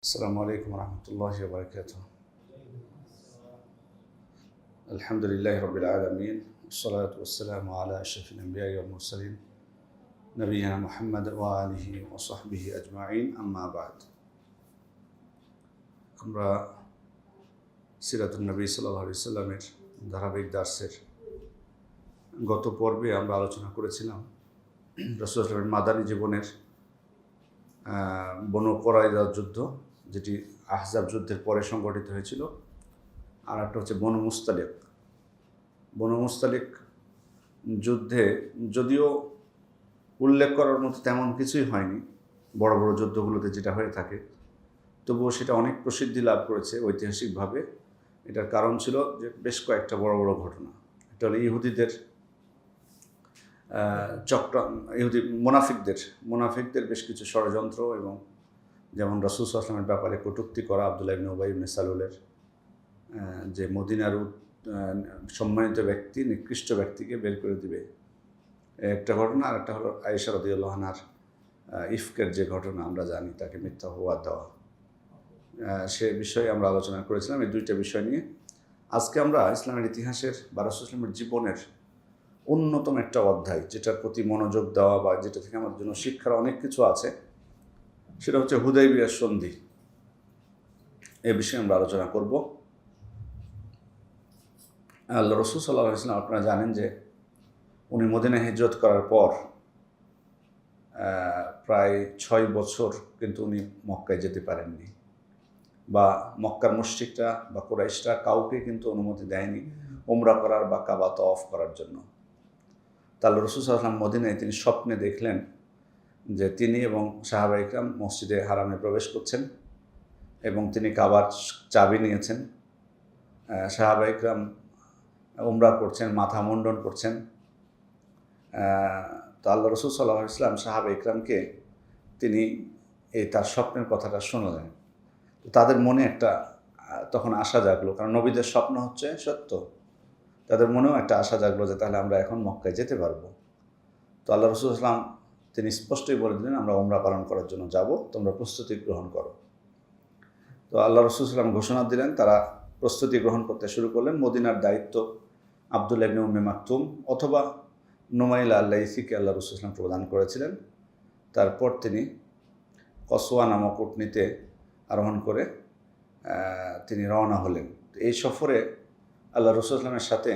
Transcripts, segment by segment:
السلام عليكم ورحمة الله وبركاته. الحمد لله رب العالمين والصلاة والسلام على أشرف الأنبياء والمرسلين نبينا محمد وآله وصحبه أجمعين أما بعد. আমরা সিরাতুন নবী সাল্লাল্লাহু আলাইহি সাল্লামের ধারাবাহিক দার্সের গত পর্বে আমরা আলোচনা করেছিলাম রাসূলুল্লাহ সাল্লাল্লাহু আলাইহি ওয়াসাল্লামের মাদানী জীবনের বনু কুরাইজা যুদ্ধ, যেটি আহজাব যুদ্ধের পরে সংগঠিত হয়েছিল। আর একটা হচ্ছে বনু মুস্তালিক। বনু মুস্তালিক যুদ্ধে যদিও উল্লেখ করার মতো তেমন কিছুই হয়নি, বড় বড় যুদ্ধগুলোতে যেটা হয়ে থাকে, তবুও সেটা অনেক প্রসিদ্ধি লাভ করেছে ঐতিহাসিকভাবে। এটার কারণ ছিল যে বেশ কয়েকটা বড় বড় ঘটনা। এটা হলো ইহুদিদের ইহুদি মোনাফিকদের বেশ কিছু ষড়যন্ত্র, এবং যেমন রাসূল সাল্লাল্লাহু আলাইহি ওয়াসাল্লামের ব্যাপারে কটূক্তি করা, আব্দুল্লাহ ইবনে উবাই ইবনে সালুলের যে মদিনার সম্মানিত ব্যক্তি নিকৃষ্ট ব্যক্তিকে বের করে দিবে, একটা ঘটনা। আর একটা হলো আয়েশা রাদিয়াল্লাহু আনহার ইফকের যে ঘটনা আমরা জানি, তাকে মিথ্যা হওয়া দেওয়া, সে বিষয়ে আমরা আলোচনা করেছিলাম। এই দুইটা বিষয় নিয়ে আজকে আমরা ইসলামের ইতিহাসের বা রাসূল সাল্লাল্লাহু আলাইহি ওয়াসাল্লামের জীবনের অন্যতম একটা অধ্যায়, যেটার প্রতি মনোযোগ দেওয়া বা যেটা থেকে আমার জন্য শিক্ষার অনেক কিছু আছে, সেটা হচ্ছে হুদাইবিয়ার সন্ধি। এ বিষয়ে আমরা আলোচনা করব। আল্লাহ রাসূল সাল্লাল্লাহু আলাইহি ওয়াসাল্লাম, আপনারা জানেন যে উনি মদিনায় হিজরত করার পর প্রায় 6 বছর কিন্তু উনি মক্কায় যেতে পারেননি, বা মক্কার মুশরিকরা বা কুরাইশরা কাউকে কিন্তু অনুমতি দেয়নি উমরা করার বা কাবা তওয়াফ করার জন্য। তা আল্লাহ রাসূল সাল্লাল্লাহু আলাইহি ওয়াসাল্লাম মদিনায় তিনি স্বপ্নে দেখলেন যে তিনি এবং সাহাবা ইকরাম মসজিদে হারামে প্রবেশ করছেন, এবং তিনি কাবার চাবি নিয়েছেন। সাহাবা ইকরাম উমরা করছেন, মাথা মুন্ডন করছেন। তো আল্লাহ রাসূল সাল্লাল্লাহু আলাইহি ওয়াসাল্লাম সাহাবা ইকরামকে তিনি তার স্বপ্নের কথাটা শোনালেন। তো তাদের মনে একটা তখন আশা জাগলো, কারণ নবীদের স্বপ্ন হচ্ছে সত্য। তাদের মনেও একটা আশা জাগলো যে তাহলে আমরা এখন মক্কায় যেতে পারবো। তো আল্লাহ রাসূল সাল্লাল্লাহু আলাইহি ওয়াসাল্লাম তিনি স্পষ্টই বলে দিলেন, আমরা উমরা পালন করার জন্য যাব, তোমরা প্রস্তুতি গ্রহণ করো। তো আল্লাহ রাসূল সাল্লাল্লাহু আলাইহি ওয়াসাল্লাম ঘোষণা দিলেন, তারা প্রস্তুতি গ্রহণ করতে শুরু করলেন। মদিনার দায়িত্ব আব্দুল্লাহ ইবনে উম্মে মাকতুম অথবা নুমাইলা আল-লাইসিকে আল্লাহ রাসূল সাল্লাল্লাহু আলাইহি ওয়াসাল্লাম প্রদান করেছিলেন। তারপর তিনি কসওয়া নামক উটনীতে আরোহণ করে তিনি রওনা হলেন। এই সফরে আল্লাহ রাসূল সাল্লাল্লাহু আলাইহি ওয়াসাল্লামের সাথে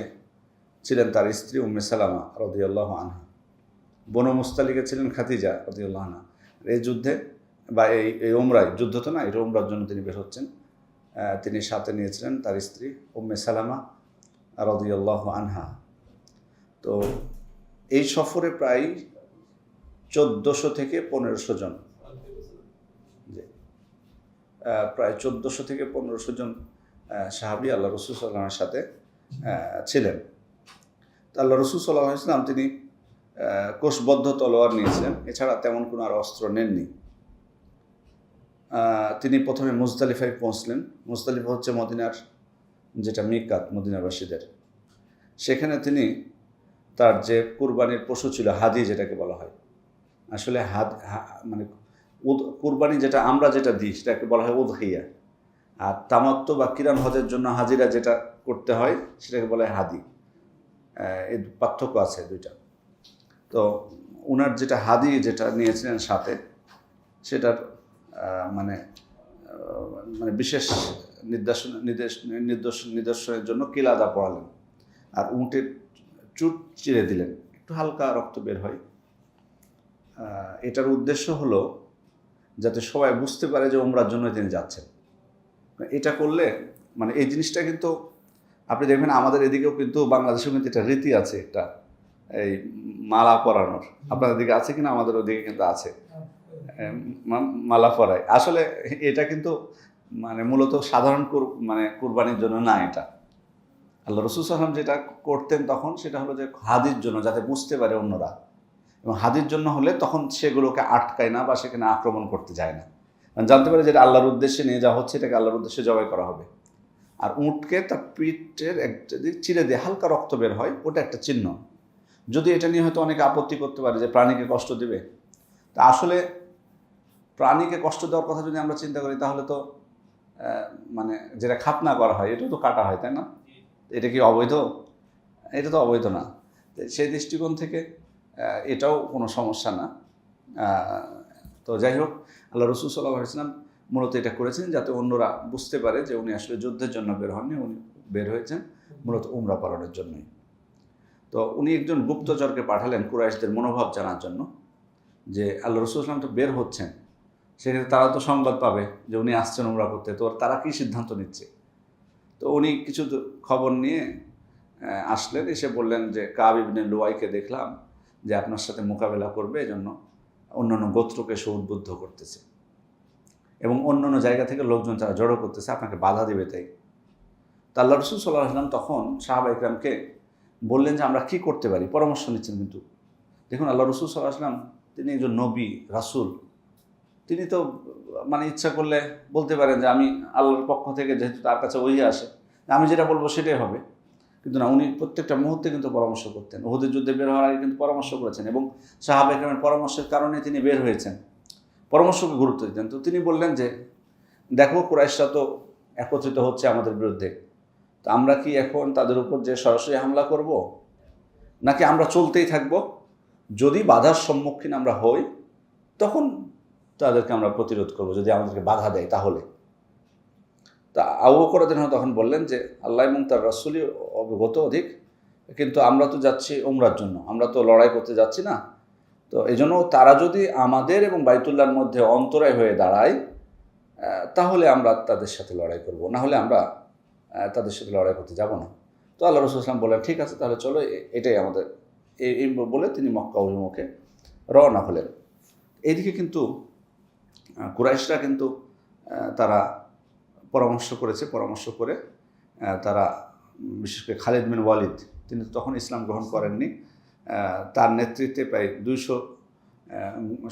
ছিলেন তার স্ত্রী উম্মে সালামা রাদিয়াল্লাহু আনহা। বনু মুস্তালিকে ছিলেন খাদিজা রাদিয়াল্লাহু আনহা। এই যুদ্ধে বা এই উমরায়, যুদ্ধ তো না, এটা উমরার জন্য তিনি বের হচ্ছেন, তিনি সাথে নিয়েছিলেন তার স্ত্রী উম্মে সালামা রাদিয়াল্লাহু আনহা। তো এই সফরে প্রায় 1400 থেকে 1500 জন, প্রায় 1400 থেকে 1500 জন সাহাবী আল্লাহ রাসূল সাল্লাল্লাহু আলাইহি ওয়াসাল্লামের সাথে ছিলেন। তো আল্লাহ রাসূল সাল্লাল্লাহু আলাইহি ওয়াসাল্লাম তিনি কোষবদ্ধ তলোয়ার নিয়েছিলেন, এছাড়া তেমন কোনো আর অস্ত্র নেননি। তিনি প্রথমে মুজদালিফায় পৌঁছলেন। মুজদালিফা হচ্ছে মদিনার যেটা মিকাত মদিনাবাসীদের। সেখানে তিনি তার যে কুরবানির পশু ছিল, হাদি যেটাকে বলা হয়, আসলে মানে কুরবানি যেটা আমরা যেটা দিই সেটাকে বলা হয় উযহিয়া, আর তামাত্তু বা কিরান হজের জন্য হাজিরা যেটা করতে হয় সেটাকে বলা হয় হাদি। এই পার্থক্য আছে দুইটা। তো ওনার যেটা হাদি যেটা নিয়েছিলেন সাথে, সেটার মানে বিশেষ নিদর্শনের জন্য কিলাদা পড়ালেন, আর উটের চুট চিরে দিলেন, একটু হালকা রক্ত বের হয়। এটার উদ্দেশ্য হলো যাতে সবাই বুঝতে পারে যে উমরার জন্য তিনি যাচ্ছেন। এটা করলে মানে এই জিনিসটা কিন্তু আপনি দেখবেন আমাদের এদিকেও কিন্তু বাংলাদেশেও কিন্তু এটা রীতি আছে, একটা এই মালা পরানোর। আপনাদের দিকে আছে কিনা? আমাদের ওদিকে কিন্তু আছে, মালা পরায়। আসলে এটা কিন্তু মানে মূলত সাধারণ কুরবানির জন্য না। এটা আল্লাহ রাসূল সাল্লাল্লাহু আলাইহি ওয়াসাল্লাম যেটা করতেন তখন, সেটা হলো যে হাদির জন্য, যাতে বুঝতে পারে অন্যরা, এবং হাদির জন্য হলে তখন সেগুলোকে আটকায় না বা সেখানে আক্রমণ করতে যায় না, জানতে পারে যেটা আল্লাহর উদ্দেশ্যে নিয়ে যাওয়া হচ্ছে, এটাকে আল্লাহর উদ্দেশ্যে জবাই করা হবে। আর উটকে তার পিঠের একটা দিক চিরে দিয়ে হালকা রক্ত বের হয়, ওটা একটা চিহ্ন। যদি এটা নিয়ে হয়তো অনেকে আপত্তি করতে পারে যে প্রাণীকে কষ্ট দেবে, তা আসলে প্রাণীকে কষ্ট দেওয়ার কথা যদি আমরা চিন্তা করি তাহলে তো মানে যেটা খাতনা করা হয় এটাও তো কাটা হয়, তাই না? এটা কি অবৈধ? এটা তো অবৈধ না। সেই দৃষ্টিকোণ থেকে এটাও কোনো সমস্যা না। তো যাই হোক, আল্লাহ রসুল সাল্লাল্লাহু আলাইহি ওয়াসাল্লাম মূলত এটা করেছেন যাতে অন্যরা বুঝতে পারে যে উনি আসলে যুদ্ধের জন্য বের হননি, উনি বের হয়েছেন মূলত উমরা পালনের জন্যই। তো উনি একজন গুপ্তচরকে পাঠালেন কুরাইশদের মনোভাব জানার জন্য যে আল্লাহ রসুল সাল্লাম তো বের হচ্ছেন, সেক্ষেত্রে তারা তো সংবাদ পাবে যে উনি আসছেন উমরা করতে, তো তারা কী সিদ্ধান্ত নিচ্ছে। তো উনি কিছু খবর নিয়ে আসলেন, এসে বললেন যে কাব ইবনে লুয়াইকে দেখলাম যে আপনার সাথে মোকাবেলা করবে, এজন্য অন্যান্য গোত্রকে সে উদ্বুদ্ধ করতেছে এবং অন্যান্য জায়গা থেকে লোকজন তারা জড়ো করতেছে, আপনাকে বাধা দেবে তাই। তা আল্লাহ রসুল সাল্লাল্লাহু আলাইহি ওয়াসাল্লাম তখন সাহাবা ইকরামকে বললেন যে আমরা কী করতে পারি, পরামর্শ নিচ্ছেন। কিন্তু দেখুন, আল্লাহ রসুল সাল্লাল্লাহু আলাইহি ওয়াসাল্লাম তিনি একজন নবী রাসূল, তিনি তো মানে ইচ্ছা করলে বলতে পারেন যে আমি আল্লাহর পক্ষ থেকে, যেহেতু তার কাছে ওহী আসে, আমি যেটা বলবো সেটাই হবে। কিন্তু না, উনি প্রত্যেকটা মুহূর্তে কিন্তু পরামর্শ করতেন। উহুদের যুদ্ধে বের হওয়ার আগে কিন্তু পরামর্শ করেছেন এবং সাহাবা ইকরামের পরামর্শের কারণে তিনি বের হয়েছেন, পরামর্শকে গুরুত্ব দিতেন। তো তিনি বললেন যে দেখো, কুরাইশরা তো একত্রিত হচ্ছে আমাদের বিরুদ্ধে, তো আমরা কি এখন তাদের উপর যে সরাসরি হামলা করব, নাকি আমরা চলতেই থাকব? যদি বাধার সম্মুখীন আমরা হই তখন তাদেরকে আমরা প্রতিরোধ করব, যদি আমাদেরকে বাধা দেয় তাহলে। তা আবু বকর রাদিয়াল্লাহু আনহু তখন বললেন যে আল্লাহ এবং তার রাসূলই অবগত অধিক, কিন্তু আমরা তো যাচ্ছি উমরার জন্য, আমরা তো লড়াই করতে যাচ্ছি না। তো এই জন্য তারা যদি আমাদের এবং বাইতুল্লাহর মধ্যে অন্তরায় হয়ে দাঁড়ায় তাহলে আমরা তাদের সাথে লড়াই করব, না হলে আমরা তাদের সাথে লড়াই করতে যাব না। তো আল্লাহ রাসূল সাল্লাল্লাহু আলাইহি ওয়াসাল্লাম বললেন ঠিক আছে, তাহলে চলো, এটাই আমাদের। এই বলে তিনি মক্কা অভিমুখে রওনা হলেন। এইদিকে কিন্তু কুরাইশরা কিন্তু তারা পরামর্শ করে তারা বিশেষ করে খালিদ বিন ওয়ালিদ, তিনি তখন ইসলাম গ্রহণ করেননি, তার নেতৃত্বে প্রায় 200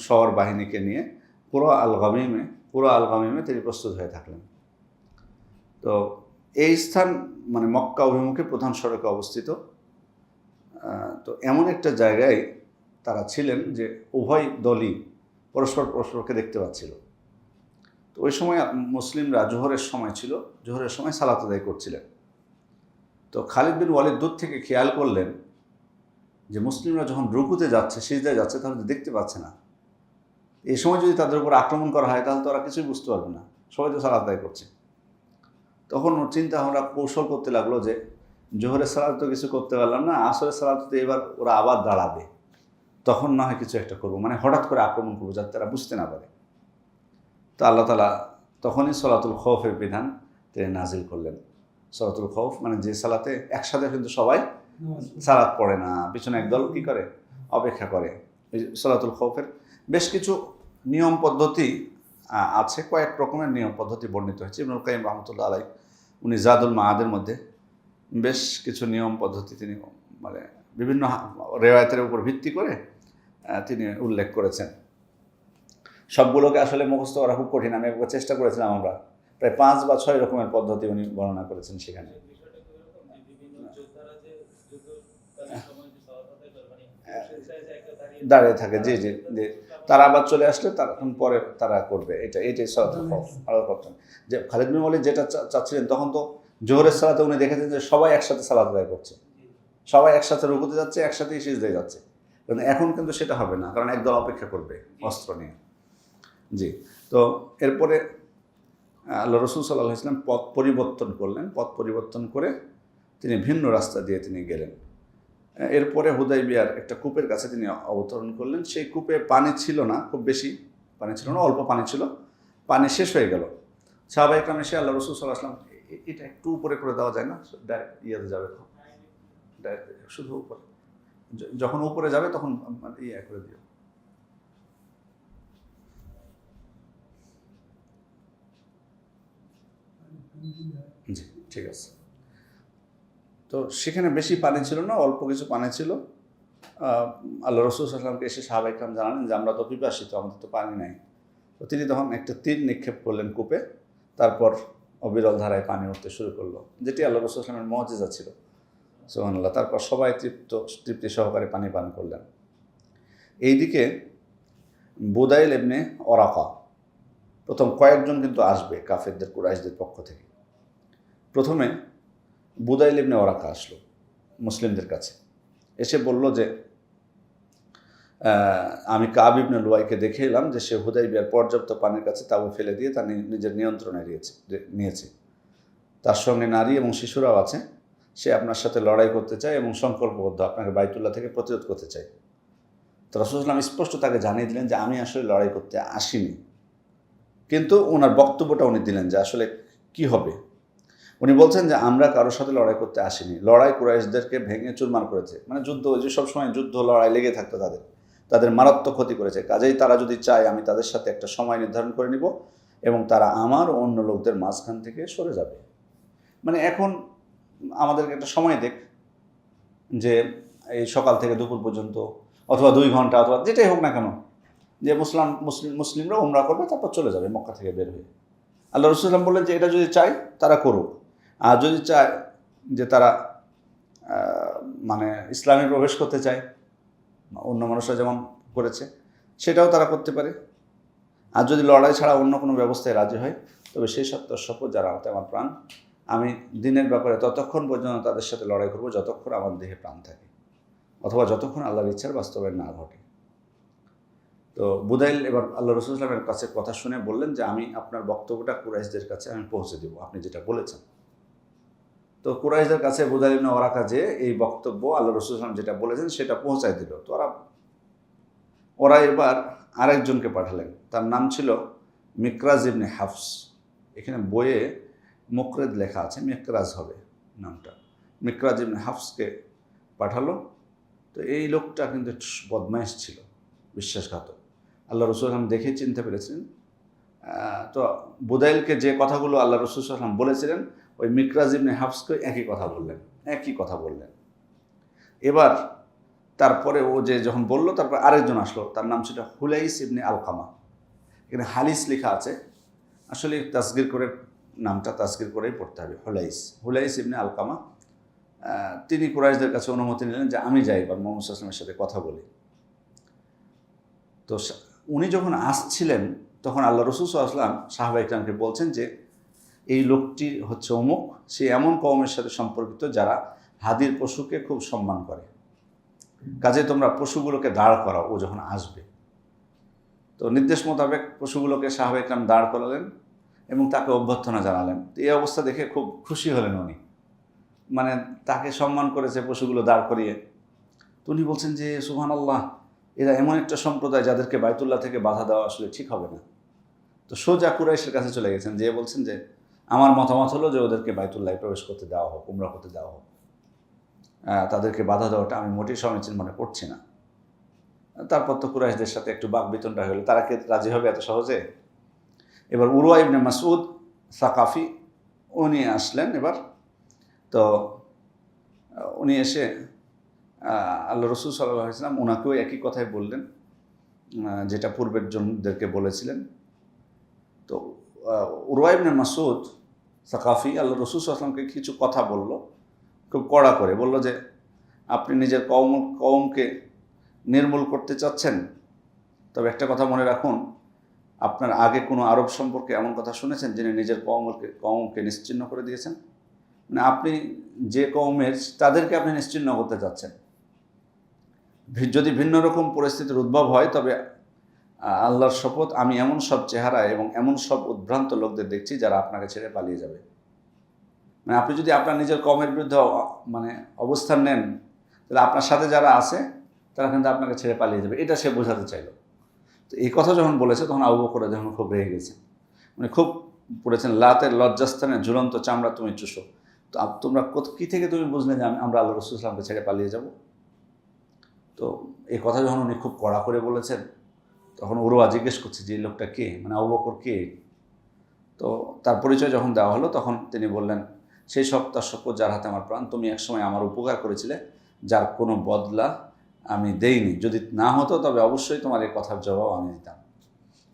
সওয়ার বাহিনীকে নিয়ে পুরো আল গামিমে তিনি প্রস্তুত হয়ে থাকলেন। তো এই স্থান মানে মক্কা অভিমুখে প্রধান সড়কে অবস্থিত। তো এমন একটা জায়গায় তারা ছিলেন যে উভয় দলই পরস্পরকে দেখতে পাচ্ছিল। তো ওই সময় মুসলিমরা জোহরের সময় ছিল, জোহরের সময় সালাত আদায় করছিলেন। তো খালিদ বিন ওয়ালিদ দূর থেকে খেয়াল করলেন যে মুসলিমরা যখন রুকুতে যাচ্ছে, সিজদায় যাচ্ছে, তাহলে দেখতে পাচ্ছে না। এই সময় যদি তাদের উপর আক্রমণ করা হয় তাহলে তো ওরা কিছুই বুঝতে পারবে না, সবাই তো সালাত আদায় করছে। তখন চিন্তা আমরা কৌশল করতে লাগলো যে জোহরের সালাত তো কিছু করতে পারলাম না, আসরের সালাত তো এবার ওরা আবার দাঁড়াবে, তখন না হয় কিছু একটা করবো, মানে হঠাৎ করে আক্রমণ করবো যাতে তারা বুঝতে না পারে। তো আল্লাহ তাআলা তখনই সলাতুল খৌফের বিধান তিনি নাজিল করলেন। সলাতুল খৌফ মানে যে সালাতে একসাথে কিন্তু সবাই সালাত পড়ে না, পিছনে একদল কী করে, অপেক্ষা করে। এই সলাতুল খৌফের বেশ কিছু নিয়ম পদ্ধতি আছে, কয়েক রকমের নিয়ম পদ্ধতি বর্ণিত হয়েছে। ইবনুল কাইয়্যিম রাহমাতুল্লাহ আলাইহি উনি জাদুল মাআদের মধ্যে বেশ কিছু নিয়ম পদ্ধতি তিনি মানে বিভিন্ন রেওয়ায়েতের উপর ভিত্তি করে তিনি উল্লেখ করেছেন। সবগুলোকে আসলে মুখস্থ করা খুব কঠিন, আমি একবার চেষ্টা করেছিলাম, আমরা প্রায় 5 বা 6 রকমের পদ্ধতি উনি বর্ণনা করেছেন সেখানে। দাঁড়িয়ে থাকে, জি জি জি, তারা আবার চলে আসলে তখন পরে তারা করবে, এইটাই সালাতুল খৌফ। আলাদা করতেন যে খালিদ বিন ওয়ালিদ যেটা চাচ্ছিলেন, তখন তো জোহরের সালাতে উনি দেখেছেন যে সবাই একসাথে সালাত আদায় করছে, সবাই একসাথে রুকুতে যাচ্ছে, একসাথেই সিজদায় যাচ্ছে। কারণ এখন কিন্তু সেটা হবে না, কারণ একদল অপেক্ষা করবে অস্ত্র নিয়ে। জি, তো এরপরে আল্লাহ রসুল সাল্লাল্লাহু আলাইহি ওয়াসাল্লাম পথ পরিবর্তন করে তিনি ভিন্ন রাস্তা দিয়ে তিনি গেলেন। এরপরে হুদাইবিয়ার একটা কূপের কাছে তিনি অবতরণ করলেন। সেই কূপে পানি ছিল না, খুব বেশি পানি ছিল না, অল্প পানি ছিল, পানি শেষ হয়ে গেল। সাহাবায়ে কেরাম এসে আল্লাহ রসুল সাল্লাল্লাহু আলাইহি ওয়াসাল্লাম, এটা একটু উপরে করে দেওয়া যায় না, ডাইরেক্ট ইয়েতে যাবে, ডাইরেক্ট শুধু উপরে, যখন উপরে যাবে তখন ইয়ে করে দিও। জি, ঠিক আছে। তো সেখানে বেশি পানি ছিল না, অল্প কিছু পানি ছিল। আল্লাহ রসুল সাল্লাল্লাহু আলাইহি ওয়াসাল্লামকে এসে সাহাবায়ে কেরাম জানালেন যে আমরা তো পিপাসিত, আমাদের তো পানি নাই। তো তিনি তখন একটা তীর নিক্ষেপ করলেন কূপে, তারপর অবিরল ধারায় পানি উঠতে শুরু করলো, যেটি আল্লাহ রসুল সাল্লাল্লাহু আলাইহি ওয়াসাল্লামের মুআজিজা ছিল। সুবহানাল্লাহ। তারপর সবাই তৃপ্তি সহকারে পানি পান করলেন। এইদিকে বুদাইল ইবনে ওরাকা, প্রথম কয়েকজন কিন্তু আসবে কাফেরদের, কুরাইশদের পক্ষ থেকে। প্রথমে বুদাইল ইবনে ওরাকা আসলো মুসলিমদের কাছে, এসে বলল যে আমি কাব ইবনে লুয়াইকে দেখে এলাম যে সে হুদাইবিয়ার পর্যাপ্ত পানির কাছে তাঁবু ফেলে দিয়ে তার নিজের নিয়ন্ত্রণে নিয়েছে। তার সঙ্গে নারী এবং শিশুরাও আছে। সে আপনার সাথে লড়াই করতে চায় এবং সংকল্পবদ্ধ, আপনাকে বাইতুল্লাহ থেকে প্রতিরোধ করতে চায়। তো রাসূলুল্লাহ সাল্লাল্লাহু আলাইহি ওয়াসাল্লাম স্পষ্ট তাকে জানিয়ে দিলেন যে আমি আসলে লড়াই করতে আসিনি। কিন্তু ওনার বক্তব্যটা উনি দিলেন যে আসলে কি হবে। উনি বলছেন যে আমরা কারোর সাথে লড়াই করতে আসিনি, লড়াই কুরাইশদেরকে ভেঙে চুরমার করেছে। মানে যুদ্ধ, যে সবসময় যুদ্ধ লড়াই লেগে থাকতো তাদের মারাত্মক ক্ষতি করেছে। কাজেই তারা যদি চায় আমি তাদের সাথে একটা সময় নির্ধারণ করে নিব এবং তারা আমার ও অন্য লোকদের মাঝখান থেকে সরে যাবে। মানে এখন আমাদেরকে একটা সময় দেখ, যে এই সকাল থেকে দুপুর পর্যন্ত অথবা 2 ঘন্টা অথবা যেটাই হোক না কেন, যে মুসলিমরা উমরা করবে, তারপর চলে যাবে মক্কা থেকে বের হয়ে। আল্লাহ রাসূল সাল্লাল্লাহু আলাইহি ওয়াসাল্লাম বললেন যে এটা যদি চায় তারা করুক, আর যদি চায় যে তারা মানে ইসলামে প্রবেশ করতে চায়, অন্য মানুষরা যেমন করেছে সেটাও তারা করতে পারে। আর যদি লড়াই ছাড়া অন্য কোনো ব্যবস্থায় রাজি হয়, তবে সেই সত্ত্বেও শপথ যারা হতে আমার প্রাণ, আমি দিনের ব্যাপারে ততক্ষণ পর্যন্ত তাদের সাথে লড়াই করবো যতক্ষণ আমার দেহে প্রাণ থাকে, অথবা যতক্ষণ আল্লাহর ইচ্ছার বাস্তবায়ন না ঘটে। তো বুদাইল এবার আল্লাহ রাসূল সাল্লাল্লাহু আলাইহি ওয়াসাল্লামের কাছে কথা শুনে বললেন যে আমি আপনার বক্তব্যটা কুরাইশদের কাছে আমি পৌঁছে দেবো, আপনি যেটা বলেছেন। তো কুরাইশদের কাছে বুদাইল ইবনে ওরাকা যে এই বক্তব্য আল্লাহ রাসূল সাল্লাল্লাহু আলাইহি ওয়াসাল্লাম যেটা বলেছেন সেটা পৌঁছায় দিল। তো ওরা এবার আরেকজনকে পাঠালেন, তার নাম ছিল মিকরাজ ইবনে হাফস। এখানে বইয়ে মুকরেদ লেখা আছে, মিকরাজ হবে নামটা। মিকরাজ ইবনে হাফসকে পাঠালো। তো এই লোকটা কিন্তু বদমাইশ ছিল, বিশ্বাসঘাতক। আল্লাহ রাসূল সাল্লাল্লাহু আলাইহি ওয়াসাল্লাম দেখে চিনতে পেরেছিলেন। তো বুদাইলকে যে কথাগুলো আল্লাহ রাসূল সাল্লাল্লাহু আলাইহি ওয়াসাল্লাম বলেছিলেন, ওই মিকরাজ ইবনে হাফসকে একই কথা বললেন। এবার তারপরে ও যে যখন বলল, তারপর আরেকজন আসলো, তার নাম ছিল হুলাইস ইবনে আলকামা। এখানে হালিস লেখা আছে, আসলে নামটা তাসগীর করেই পড়তে হবে, হুলাইস ইবনে আলকামা। তিনি কুরাইশদের কাছে অনুমতি নিলেন যে আমি যাই এবার মুহাম্মদ সাল্লাল্লাহু আলাইহি ওয়াসাল্লামের সাথে কথা বলি। তো উনি যখন আসছিলেন তখন আল্লাহ রাসূল সাল্লাল্লাহু আলাইহি ওয়াসাল্লাম সাহাবা ইকরামকে বলছেন যে এই লোকটি হচ্ছে অমুক, সে এমন কওমের সাথে সম্পর্কিত যারা হাদির পশুকে খুব সম্মান করে, কাজে তোমরা পশুগুলোকে দাঁড় করাও ও যখন আসবে। তো নির্দেশ মোতাবেক পশুগুলোকে সাহাবা ইকরাম দাঁড় করালেন এবং তাকে অভ্যর্থনা জানালেন। তো এই অবস্থা দেখে খুব খুশি হলেন উনি, মানে তাকে সম্মান করেছে পশুগুলো দাঁড় করিয়ে। তো উনি বলছেন যে সুবহানাল্লাহ, এরা এমন একটা সম্প্রদায় যাদেরকে বাইতুল্লাহ থেকে বাধা দেওয়া আসলে ঠিক হবে না। তো সোজা কুরাইশের কাছে চলে গেছেন, যে বলছেন যে আমার মতামত হলো যে ওদেরকে বাইতুল্লাহে প্রবেশ করতে দেওয়া হোক, উমরা করতে দেওয়া হোক, তাদেরকে বাধা দেওয়াটা আমি মোটেই সমীচীন মনে করছি না। তারপর তো কুরাইশদের সাথে একটু বাকবিতণ্ডা হলো, তারা কে রাজি হবে এত সহজে? এবার উরওয়া ইবনে মাসউদ সাকাফি উনি আসলেন এবার। তো উনি এসে আল্লাহ রাসূল সাল্লাল্লাহু আলাইহি ওয়াসাল্লাম ওনাকেও একই কথাই বললেন যেটা পূর্বের জনদেরকে বলেছিলেন। তো উরওয়া ইবনে মাসউদ সাকাফি আল্লাহ রাসূল সাল্লাল্লাহু আলাইহি ওয়াসাল্লামকে কিছু কথা বলল, খুব কড়া করে বলল যে আপনি নিজের কওমকে নির্মূল করতে চাচ্ছেন, তবে একটা কথা মনে রাখুন, আপনার আগে কোনো আরব সম্পর্কে এমন কথা শুনেছেন যিনি নিজের কওমকে নিশ্চিহ্ন করে দিয়েছেন? মানে আপনি যে কওমের, তাদেরকে আপনি নিশ্চিহ্ন করতে চাচ্ছেন। যদি ভিন্ন রকম পরিস্থিতির উদ্ভব হয়, তবে আল্লাহর শপথ আমি এমন সব চেহারা এবং এমন সব উদ্ভ্রান্ত লোকদের দেখছি যারা আপনাকে ছেড়ে পালিয়ে যাবে। মানে আপনি যদি আপনার নিজের কওমের বিরুদ্ধে মানে অবস্থান নেন, তাহলে আপনার সাথে যারা আছে তারা কিন্তু আপনাকে ছেড়ে পালিয়ে যাবে, এটা সে বোঝাতে চাইল। তো এই কথা যখন বলেছে তখন আবু বকর যখন খুব রেগে গেছে, মানে খুব পড়েছেন লাতের লজ্জাস্থানে ঝুলন্ত চামড়া তুমি চুষো। তো তোমরা কী থেকে তুমি বুঝলে যে আমরা আল্লাহ রাসূল সাল্লাল্লাহু আলাইহি ওয়াসাল্লামকে ছেড়ে পালিয়ে যাব? তো এই কথা যখন উনি খুব কড়া করে বলেছেন, তখন উরওয়া জিজ্ঞেস করছে যে এই লোকটা কে, মানে আবু বকর কে? তো তার পরিচয় যখন দেওয়া হলো তখন তিনি বললেন, সেই সপ্তাহ শপথ যার হাতে আমার প্রাণ, তুমি একসময় আমার উপকার করেছিলে, যার কোনো বদলা আমি দেইনি। যদি না হতো তবে অবশ্যই তোমার এই কথার জবাব আমি দিতাম।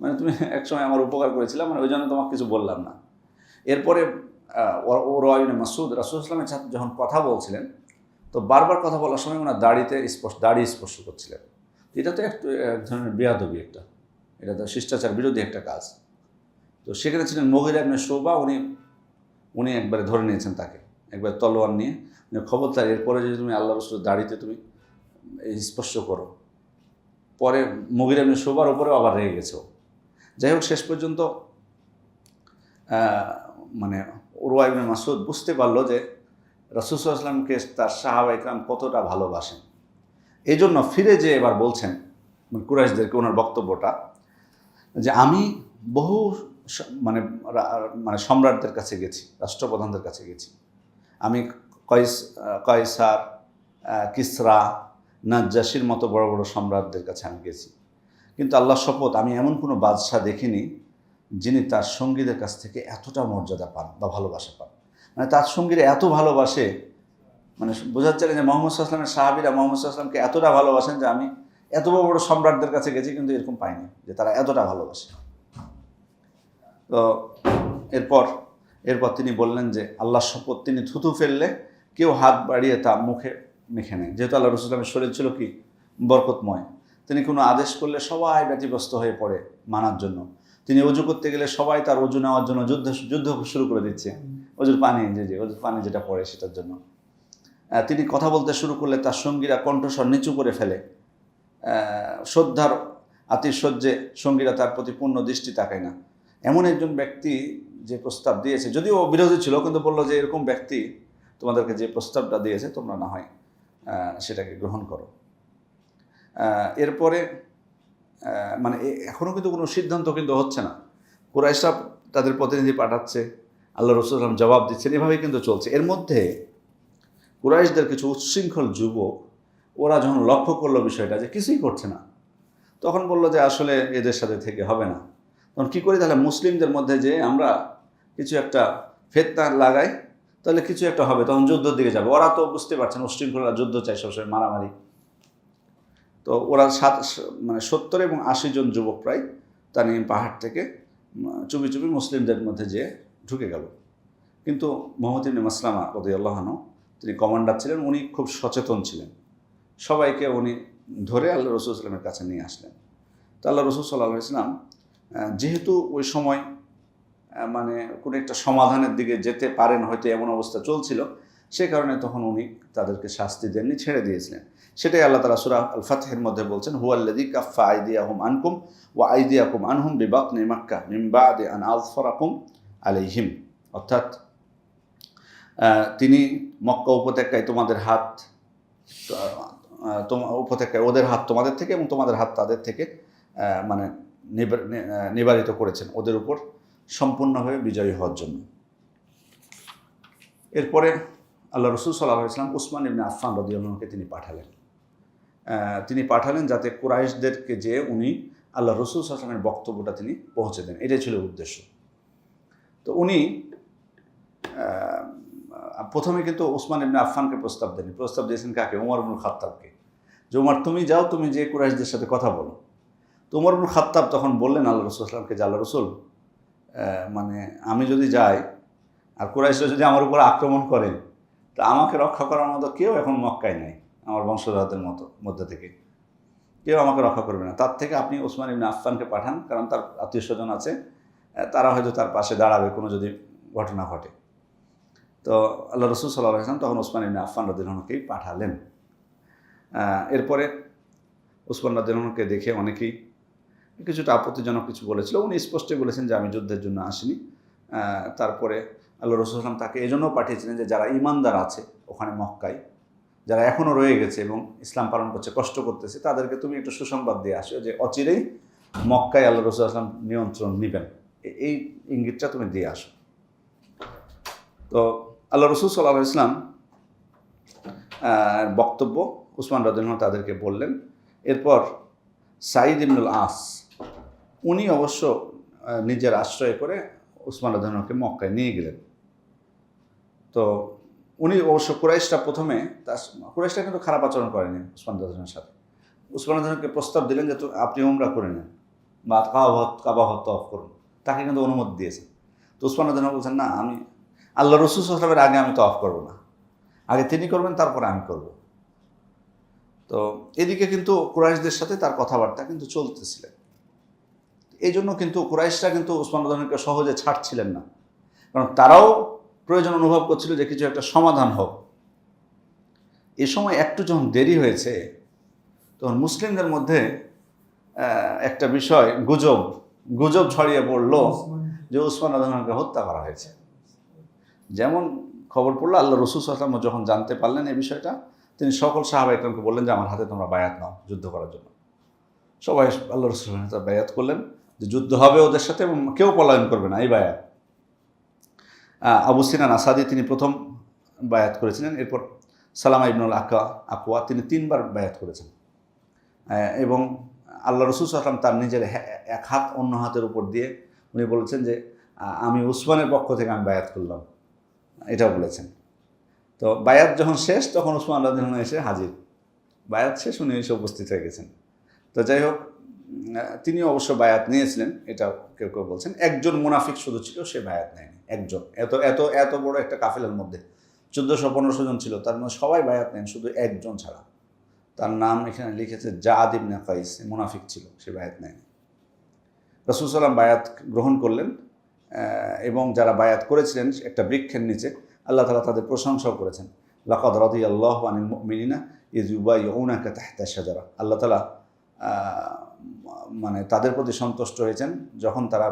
মানে তুমি একসময় আমার উপকার করেছিলাম, মানে ওই জন্য তোমাকে কিছু বললাম না। এরপরে উরওয়া ইবনে মাসউদ রাসূল সাল্লাল্লাহু আলাইহি ওয়াসাল্লামের সাথে যখন কথা বলছিলেন, তো বারবার কথা বলার সময় ওনার দাড়ি স্পর্শ করছিলেন। এটা তো এক ধরনের বেয়াদবি, এটা তো শিষ্টাচার বিরোধী একটা কাজ। তো সেখানে ছিলেন মুগীরা ইবনে শুবা। উনি একবারে ধরে নিয়েছেন তাকে, একবার তলোয়ার নিয়ে খবরদার এরপরে যদি তুমি আল্লাহ রসুলের দাড়িতে তুমি স্পর্শ করো। পরে মুগীরা ইবনে শুবার উপরেও আবার রেগে গেছে। যাই হোক, শেষ পর্যন্ত মানে উরওয়া ইবনে মাসউদ বুঝতে পারলো যে রাসূল সাল্লাল্লাহু আলাইহি ওয়াসাল্লামকে তার সাহাবা ইকরাম কতটা ভালোবাসেন। এই জন্য ফিরে যে এবার বলছেন কুরাইশদেরকে ওনার বক্তব্যটা, যে আমি বহু মানে মানে সম্রাটদের কাছে গেছি, রাষ্ট্রপ্রধানদের কাছে গেছি, আমি কয়সার, কিসরা, নাজ্জাশির মতো বড় বড় সম্রাটদের কাছে আমি গেছি, কিন্তু আল্লাহর শপথ আমি এমন কোনো বাদশাহ দেখিনি যিনি তার সঙ্গীদের কাছ থেকে এতটা মর্যাদা পান বা ভালোবাসা পান। মানে তার সঙ্গীরা এত ভালোবাসে, মানে বোঝাচ্ছে যে মোহাম্মদ সাল্লাল্লাহু আলাইহি ওয়াসাল্লামের সাহাবীরা মোহাম্মদ সাল্লাল্লাহু আলাইহি ওয়াসাল্লামকে এতটা ভালোবাসেন যে আমি এত বড় বড় সম্রাটদের কাছে গেছি কিন্তু এরকম পাইনি যে তারা এতটা ভালোবাসে। তো এরপর তিনি বললেন যে আল্লাহর শপথ, তিনি থুতু ফেললে কেউ হাত বাড়িয়ে তা মুখে মেখে নেয়। যেহেতু আল্লাহ রাসূল সাল্লাল্লাহু আলাইহি ওয়াসাল্লামের শরীর ছিল কি বরকতময়, তিনি কোনো আদেশ করলে সবাই ব্যতিব্যস্ত হয়ে পড়ে মানার জন্য। তিনি অজু করতে গেলে সবাই তার অজু নেওয়ার জন্য যুদ্ধ শুরু করে দিচ্ছে, অজুর পানি, অজুর পানি যেটা পড়ে সেটার জন্য। তিনি কথা বলতে শুরু করলে তার সঙ্গীরা কণ্ঠস্বর নিচু করে ফেলে। শ্রদ্ধার আতিশয্যে সঙ্গীরা তার প্রতি পূর্ণ দৃষ্টি তাকায় না। এমন একজন ব্যক্তি যে প্রস্তাব দিয়েছে, যদিও বিরোধী ছিল, কিন্তু বললো যে এরকম ব্যক্তি তোমাদেরকে যে প্রস্তাবটা দিয়েছে তোমরা না হয় সেটাকে গ্রহণ করো। এরপরে মানে এখনও কিন্তু কোনো সিদ্ধান্ত কিন্তু হচ্ছে না। কুরাইশরা তাদের প্রতিনিধি পাঠাচ্ছে, আল্লাহ রাসূল সাল্লাল্লাহু আলাইহি ওয়াসাল্লাম জবাব দিচ্ছেন, এভাবেই কিন্তু চলছে। এর মধ্যে কুরাইশদের কিছু উচ্ছৃঙ্খল যুবক, ওরা যখন লক্ষ্য করলো বিষয়টা যে কিছুই করছে না, তখন বললো যে আসলে এদের সাথে থেকে হবে না। তখন কী করি, তাহলে মুসলিমদের মধ্যে যে আমরা কিছু একটা ফিতনা লাগাই, তাহলে কিছু একটা হবে, তখন যুদ্ধের দিকে যাবে। ওরা তো বুঝতে পারছেন উচ্ছৃঙ্খলরা যুদ্ধ চাই, সবসময় মারামারি। তো ওরা 70 এবং 80 জন যুবক প্রায় তানিম পাহাড় থেকে চুপি চুপি মুসলিমদের মধ্যে যেয়ে ঢুকে গেল। কিন্তু মুহাম্মদ ইবনে মাসলামা রাদিয়াল্লাহু আনহু, তিনি কমান্ডার ছিলেন, উনি খুব সচেতন ছিলেন। সবাইকে উনি ধরে আল্লাহ রাসূল সাল্লাল্লাহু আলাইহি ওয়াসাল্লামের কাছে নিয়ে আসলেন। তো আল্লাহ রাসূল সাল্লাল্লাহু আলাইহি ওয়াসাল্লাম যেহেতু ওই সময় মানে কোনো একটা সমাধানের দিকে যেতে পারেন হয়তো, এমন অবস্থা চলছিল, সে কারণে তখন উনি তাদেরকে শাস্তি দেননি, ছেড়ে দিয়েছিলেন। সেটাই আল্লাহ তাআলা সূরা আল ফাতহের মধ্যে বলছেন, হুয়াল্লাযী কাফফা আইদিয়াহুম আনকুম ওয়া আইদিয়াকুম আনহুম বিবাতনি মাক্কা মিন বাদি আন আযফারাকুম আলাইহিম। অর্থাৎ তিনি মক্কা উপত্যকায় তোমাদের হাত, উপত্যকায় ওদের হাত তোমাদের থেকে এবং তোমাদের হাত তাদের থেকে মানে নিবারিত করেছেন, ওদের উপর সম্পূর্ণভাবে বিজয়ী হওয়ার জন্য। এরপরে আল্লাহ রাসূল সাল্লাল্লাহু আলাইহি ওয়াসাল্লাম উসমান ইবনে আফফান রাদিয়াল্লাহু আনহুকে তিনি পাঠালেন যাতে কুরাইশদেরকে যে উনি আল্লাহ রাসূল সাল্লাল্লাহু আলাইহি ওয়াসাল্লামের বক্তব্যটা তিনি পৌঁছে দেন, এটাই ছিল উদ্দেশ্য। তো উনি প্রথমে কিন্তু উসমান ইবনে আফফানকে প্রস্তাব দেননি, প্রস্তাব দিয়েছেন কাকে? ওমর ইবনুল খাত্তাবকে, যে ওমর তুমি যাও, তুমি যে কুরাইশদের সাথে কথা বলো। তো ওমর ইবনুল খাত্তাব তখন বললেন আল্লাহ রাসূল সাল্লাল্লাহু আলাইহি ওয়াসাল্লামকে, যে আল্লাহ রাসূল, মানে আমি যদি যাই আর কুরাইশরা যদি আমার উপর আক্রমণ করে, তা আমাকে রক্ষা করার মতো কেউ এখন মক্কায় নেই, আমার বংশধরদের মধ্যে থেকে কেউ আমাকে রক্ষা করবে না। তার থেকে আপনি ওসমান ইবনে আফফানকে পাঠান, কারণ তার আত্মীয় স্বজন আছে, তারা হয়তো তার পাশে দাঁড়াবে কোনো যদি ঘটনা ঘটে। তো আল্লাহ রাসূল সাল্লাল্লাহু আলাইহি ওয়াসাল্লাম তখন ওসমান ইবনে আফফান রাদিয়াল্লাহু আনহুকেই পাঠালেন। এরপরে ওসমান রাদিয়াল্লাহু আনহুকে দেখে অনেকেই কিছুটা আপত্তিজনক কিছু বলেছিল। উনি স্পষ্টই বলেছেন যে আমি যুদ্ধের জন্য আসিনি। তারপরে আল্লাহ রাসূল সাল্লাল্লাহু আলাইহি ওয়াসাল্লাম তাকে এজন্য পাঠিয়েছিলেন যে যারা ঈমানদার আছে ওখানে মক্কায়, যারা এখনও রয়ে গেছে এবং ইসলাম পালন করছে, কষ্ট করতেছে, তাদেরকে তুমি একটু সুসংবাদ দিয়ে আসো যে অচিরেই মক্কায় আল্লাহ রাসূল সাল্লাল্লাহু আলাইহি ওয়াসাল্লাম নিয়ন্ত্রণ নেবেন, এই ইঙ্গিতটা তুমি দিয়ে আসো। তো আল্লাহ রাসূল সাল্লাল্লাহু আলাইহি ওয়াসাল্লাম বক্তব্য উসমান রাদিয়াল্লাহু আনহু তাদেরকে বললেন। এরপর সাঈদ ইবনুল আস, উনি অবশ্য নিজের আশ্রয় করে উসমান রাদিয়াল্লাহু আনহুকে মক্কায় নিয়ে গেলেন। তো উনি অবশ্য কুরাইশরা কিন্তু খারাপ আচরণ করেনি উসমান রাদিয়াল্লাহু আনহুর সাথে। উসমান রাদিয়াল্লাহু আনহুকে প্রস্তাব দিলেন যে আপনি উমরা করে নেন বা কাবা তওয়াফ করুন, তাকে কিন্তু অনুমতি দিয়েছেন। তো উসমান রাদিয়াল্লাহু আনহু বলছেন, না, আমি আল্লাহ রাসূল সাল্লাল্লাহু আলাইহি ওয়াসাল্লামের আগে আমি তওয়াফ করব না, আগে তিনি করবেন তারপরে আমি করব। তো এদিকে কিন্তু কুরাইশদের সাথে তার কথাবার্তা কিন্তু চলতেছিলেন। এই জন্য কিন্তু কুরাইশরা কিন্তু উসমান রাদিয়াল্লাহু আনহুকে সহজে ছাড়ছিলেন না, কারণ তারাও প্রয়োজন অনুভব করছিল যে কিছু একটা সমাধান হোক। এ সময় একটু যখন দেরি হয়েছে তখন মুসলিমদের মধ্যে একটা বিষয় গুজব ছড়িয়ে পড়ল যে উসমান রাদিয়াল্লাহু আনহুকে হত্যা করা হয়েছে। যেমন খবর পড়লো, আল্লাহ রাসূল সাল্লাল্লাহু আলাইহি ওয়াসাল্লাম যখন জানতে পারলেন এই বিষয়টা, তিনি সকল সাহাবা ইকরামকে বললেন যে আমার হাতে তোমরা বায়াত নাও যুদ্ধ করার জন্য। সবাই আল্লাহ রাসূলের হাতে বায়াত করলেন যে যুদ্ধ হবে ওদের সাথে এবং কেউ পলায়ন করবে না, এই বায়াত। আবু সিনান আসাদি তিনি প্রথম বায়াত করেছিলেন, এরপর সালামা ইবনুল আকওয়া তিনি 3 বার বায়াত করেছেন। এবং আল্লাহ রাসূল সাল্লাল্লাহু আলাইহি ওয়াসাল্লাম তার নিজের এক হাত অন্য হাতের উপর দিয়ে উনি বলেছেন যে আমি উসমানের পক্ষ থেকে আমি বায়াত করলাম, এটাও বলেছেন। তো বায়াত যখন শেষ তখন উসমান রাদিয়াল্লাহু আনহু এসে হাজির, বায়াত শেষ উনি এসে উপস্থিত হয়ে গেছেন। তো যাই হোক, তিনি অবশ্য বায়াত নিয়েছিলেন, এটা কেউ কেউ বলছেন। একজন মুনাফিক শুধু ছিল, সে বায়াত নেয়নি, একজন। এত বড় একটা কাফেলার মধ্যে 1400-1500 জন ছিল, তার মধ্যে সবাই বায়াত নেন, শুধু একজন ছাড়া। তার নাম এখানে লিখেছে জাদ ইবনে কাইস, মুনাফিক ছিল, সে বায়াত নেয়নি। রাসূল সাল্লাল্লাহু আলাইহি ওয়াসাল্লাম বায়াত গ্রহণ করলেন এবং যারা বায়াত করেছিলেন একটা বৃক্ষের নিচে, আল্লাহ তাআলা তাদের প্রশংসাও করেছেন। লাকাদ রাদিয়াল্লাহু আনিল মুমিনিনা ইয ইউবাইউনাকা তাহতা শাজারা। আল্লাহ তাআলা মানে তাদের প্রতি সন্তুষ্ট হয়েছেন যখন তারা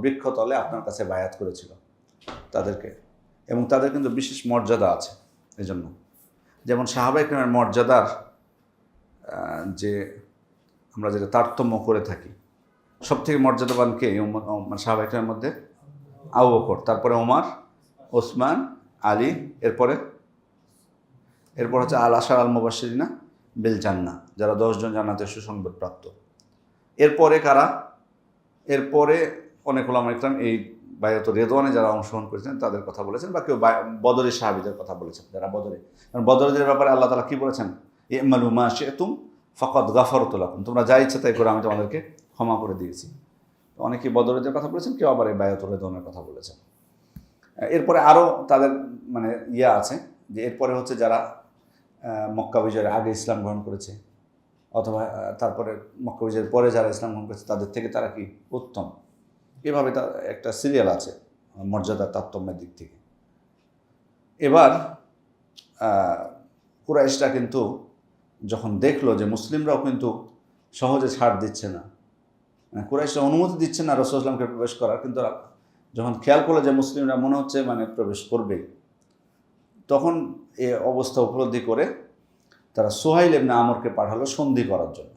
বৃক্ষতলে আপনার কাছে বায়াত করেছিল তাদেরকে। এবং তাদের কিন্তু বিশেষ মর্যাদা আছে এজন্য। যেমন সাহাবায়ে কেরামের মর্যাদার যে আমরা যেটা তারতম্য করে থাকি, সবথেকে মর্যাদাবান কে সাহাবায়ে কেরামের মধ্যে? আবু বকর, তারপরে ওমর, ওসমান, আলী, এরপর হচ্ছে আল আশার আল মুবাশশিরিনা বিল জান্নাহ, যারা 10 জন জান্নাতের সুসংবাদ প্রাপ্ত। এরপরে কারা? এরপরে অনেক উলামা ইকরাম এই বায়াত রিদওয়ানে যারা অংশগ্রহণ করেছেন তাদের কথা বলেছেন, বা কেউ বদরের সাহাবীদের কথা বলেছেন, যারা বদরে। কারণ বদরদের ব্যাপারে আল্লাহ তাআলা কি বলেছেন? ইমালু মা শি'তুম ফাকাদ গাফারতু লাকুম, তোমরা যা ইচ্ছা তাই করে আমি তোমাদেরকে ক্ষমা করে দিয়েছি। অনেকে বদরদের কথা বলেছেন, কেউ আবার এই বায়াত রিদওয়ানের কথা বলেছেন। এরপরে আরও তাদের মানে আছে যে এরপরে হচ্ছে যারা মক্কা বিজয়ের আগে ইসলাম গ্রহণ করেছে, অথবা তারপরে মক্কা বিজয়ের পরে যারা ইসলাম গ্রহণ করেছে তাদের থেকে তারা কি উত্তম, এভাবে তার একটা সিরিয়াল আছে মর্যাদার তারতম্যের দিক থেকে। এবার কুরাইশরা কিন্তু যখন দেখলো যে মুসলিমরাও কিন্তু সহজে ছাড় দিচ্ছে না, কুরাইশরা অনুমতি দিচ্ছে না রাসূল সাল্লাল্লাহু আলাইহি ওয়াসাল্লামকে প্রবেশ করার, কিন্তু যখন খেয়াল করলো যে মুসলিমরা মনে হচ্ছে মানে প্রবেশ করবেই, তখন এ অবস্থা উপলব্ধি করে তারা সুহাইল ইবনে আমরকে পাঠালো সন্ধি করার জন্য।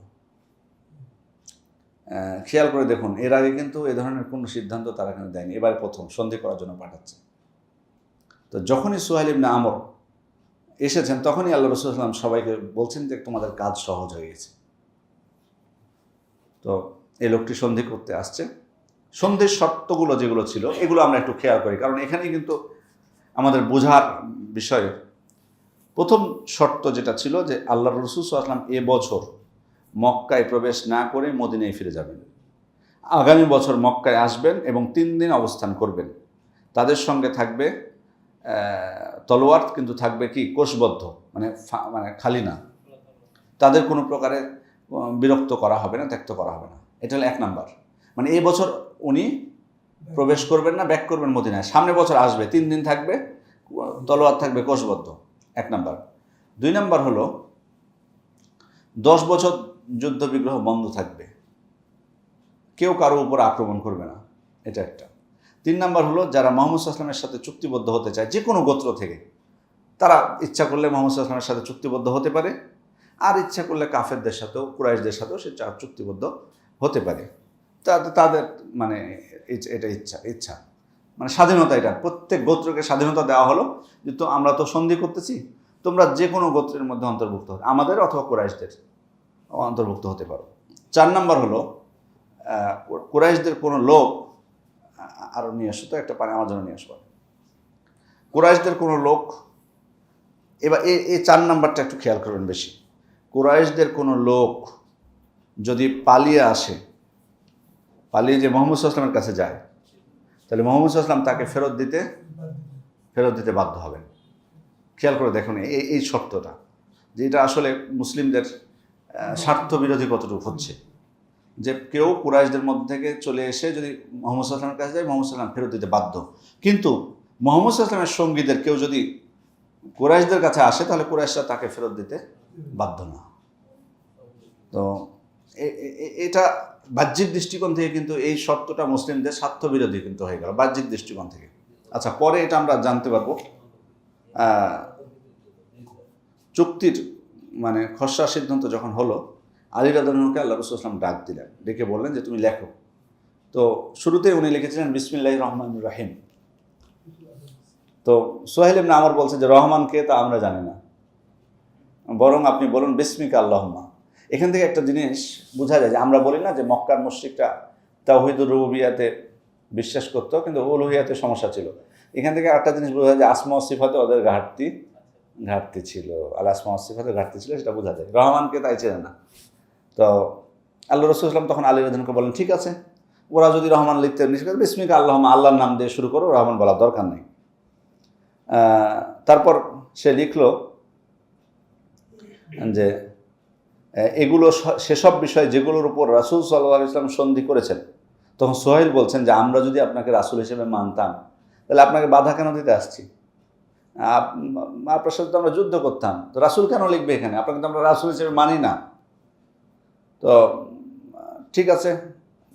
খেয়াল করে দেখুন, এর আগে কিন্তু এ ধরনের কোনো সিদ্ধান্ত তারা কিন্তু দেয়নি, এবার প্রথম সন্ধি করার জন্য পাঠাচ্ছে। তো যখনই সুহাইল ইবনে আমর এসেছেন তখনই আল্লাহ রাসূল সাল্লাল্লাহু আলাইহি ওয়াসাল্লাম সবাইকে বলছেন যে তোমাদের কাজ সহজ হয়ে গেছে। তো এই লোকটি সন্ধি করতে আসছে। সন্ধির শর্তগুলো যেগুলো ছিল এগুলো আমরা একটু খেয়াল করি, কারণ এখানেই কিন্তু আমাদের বোঝার বিষয়। প্রথম শর্ত যেটা ছিল যে আল্লাহ রাসূল সাল্লাল্লাহু আলাইহি ওয়াসাল্লাম এবছর মক্কায় প্রবেশ না করে মদিনায় ফিরে যাবেন। আগামী বছর মক্কায় আসবেন এবং 3 দিন অবস্থান করবেন। তাদের সঙ্গে থাকবে তলোয়ার, কিন্তু থাকবে কি কোষবদ্ধ, মানে খালি না। তাদের কোনো প্রকারে বিরক্ত করা হবে না, ত্যক্ত করা হবে না। এটা হলো 1 নাম্বার। মানে এই বছর উনি প্রবেশ করবেন না, ব্যাক করবেন মদিনায়। সামনে বছর আসবে, 3 দিন থাকবে, তলোয়ার থাকবে কোষবদ্ধ, 1 নাম্বার। 2 নাম্বার হলো 10 বছর যুদ্ধ বিগ্রহ বন্ধ থাকবে, কেউ কারো উপর আক্রমণ করবে না, এটা একটা। 3 নাম্বার হলো যারা মুহাম্মদ সাল্লাল্লাহু আলাইহি ওয়াসাল্লামের সাথে চুক্তিবদ্ধ হতে চায়, যে কোনো গোত্র থেকে, তারা ইচ্ছা করলে মুহাম্মদ সাল্লাল্লাহু আলাইহি ওয়াসাল্লামের সাথে চুক্তিবদ্ধ হতে পারে, আর ইচ্ছা করলে কাফেরদের সাথেও, কুরাইশদের সাথেও সে চুক্তিবদ্ধ হতে পারে। তাদের মানে এটা ইচ্ছা মানে স্বাধীনতা, এটা প্রত্যেক গোত্রকে স্বাধীনতা দেওয়া হলো যে তো আমরা তো সন্ধি করতেছি, তোমরা যে কোনো গোত্রের মধ্যে অন্তর্ভুক্ত হতে, আমাদের অথবা কুরাইশদের অন্তর্ভুক্ত হতে পারো। 4 নাম্বার হলো কুরাইশদের কোনো লোক, আরও নিয়ে আসো তো একটা পানি আমার জন্য নিয়ে আসবো। কুরাইশদের কোনো লোক, এবার এই 4 নাম্বারটা একটু খেয়াল করবেন বেশি। কুরাইশদের কোনো লোক যদি পালিয়ে আসে, পালিয়ে যে মুহাম্মদ সাল্লাল্লাহু আলাইহি ওয়াসাল্লামের কাছে যায়, তাহলে মুহাম্মদ সাল্লাল্লাহু আলাইহি ওয়াসাল্লাম তাকে ফেরত দিতে বাধ্য হবেন। খেয়াল করে দেখুন এই শর্তটা, যে এটা আসলে মুসলিমদের স্বার্থ বিরোধী কতটুকু হচ্ছে। যে কেউ কুরাইশদের মধ্যে থেকে চলে এসে যদি মোহাম্মদ সাল্লামের কাছে যায়, মোহাম্মদ সাল্লাম ফেরত দিতে বাধ্য। কিন্তু মোহাম্মদ সাল্লামের সঙ্গীদের কেউ যদি কুরাইশদের কাছে আসে, তাহলে কুরাইশরা তাকে ফেরত দিতে বাধ্য না। তো এটা বাহ্যিক দৃষ্টিকোণ থেকে কিন্তু এই শর্তটা মুসলিমদের স্বার্থবিরোধী কিন্তু হয়ে গেল বাহ্যিক দৃষ্টিকোণ থেকে। আচ্ছা, পরে এটা আমরা জানতে পারবো। চুক্তির মানে খসড়া সিদ্ধান্ত যখন হলো, আলী রাদিয়াল্লাহু আল্লাহ রাসূল সাল্লাল্লাহু আলাইহি ওয়াসাল্লাম ডাক দিলেন, ডেকে বললেন যে তুমি লেখো। তো শুরুতে উনি লিখেছিলেন বিসমিল্লাহির রহমানির রহিম। তো সোহেল ইবনে আমর বলছে যে রহমান কে তা আমরা জানি না, বরং আপনি বলুন বিসমিকা আল্লাহুম্মা। এখান থেকে একটা জিনিস বোঝা যায় যে আমরা বলি না যে মক্কার মুশরিকরা তাওহীদুর রুবুবিয়াতে বিশ্বাস করতো, কিন্তু উলুহিয়াতে সমস্যা ছিল। এখান থেকে একটা জিনিস বোঝা যায় যে আসমা ও সিফাতে ওদের ঘাটতি ছিল, আল আসমা ও সিফাতে ঘাটতি ছিল, সেটা বোঝা যায়। রহমানকে তাই চেনে না। তো আল্লাহ রাসূল সাল্লাল্লাহু আলাইহি ওয়াসাল্লাম তখন আলী রাদিয়াল্লাহু বলেন, ঠিক আছে, ওরা যদি রহমান লিখতে নিষেধ, বিসমিকা আল্লাহুম্মা, আল্লাহর নাম দিয়ে শুরু করো, রহমান বলার দরকার নেই। তারপর সে লিখলো যে এগুলো সেসব বিষয় যেগুলোর উপর রাসূল সাল্লাল্লাহু আলাইহি ওয়াসাল্লাম সন্ধি করেছেন। তখন সোহেল বলছেন যে আমরা যদি আপনাকে রাসূল হিসেবে মানতাম, তাহলে আপনাকে বাধা কেন দিতে আসছি? আপনার সাথে তো আমরা যুদ্ধ করতাম, তো রাসূল কেন লিখবে এখানে? আপনাকে তো আমরা রাসূল হিসেবে মানি না। তো ঠিক আছে,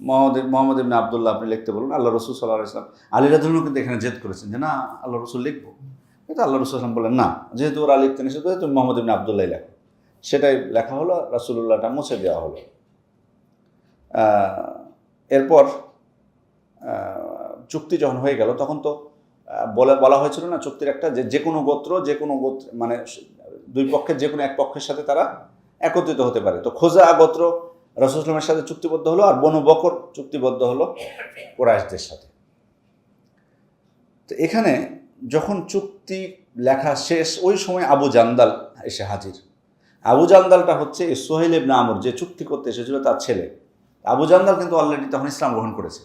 মোহাম্মদ ইবনে আবদুল্লাহ আপনি লিখতে বলুন। আল্লাহ রাসূল সাল্লাল্লাহু আলাইহি ওয়াসাল্লাম আলী রাদিয়াল্লাহু কিন্তু এখানে জেদ করেছেন যে না, আল্লাহ রাসূল লিখবো। কিন্তু আল্লাহ রাসূল সাল্লাল্লাহু আলাইহি ওয়াসাল্লাম বলেন না, যেহেতু ওরা লিখতে নিষেধ করে, তুমি মোহাম্মদ ইবনে আবদুল্লাহ লেখো। সেটাই লেখা হলো, রাসূলুল্লাহটা মুছে দেওয়া হলো। এরপর চুক্তি যখন হয়ে গেল, তখন তো বলা হয়েছিল না চুক্তির একটা, যে কোনো গোত্র মানে দুই পক্ষের যে কোনো এক পক্ষের সাথে তারা একত্রিত হতে পারে। তো খোজা গোত্র রাসূল সাল্লাল্লাহু আলাইহি ওয়াসাল্লামের সাথে চুক্তিবদ্ধ হলো, আর বনু বকর চুক্তিবদ্ধ হলো কুরাইশদের সাথে। তো এখানে যখন চুক্তি লেখা শেষ, ওই সময় আবু জান্দাল এসে হাজির। আবু জান্দালটা হচ্ছে সোহেল ইবনে আমর, যে চুক্তি করতে এসেছিল তার ছেলে। আবু জান্দাল কিন্তু অলরেডি তখন ইসলাম গ্রহণ করেছে।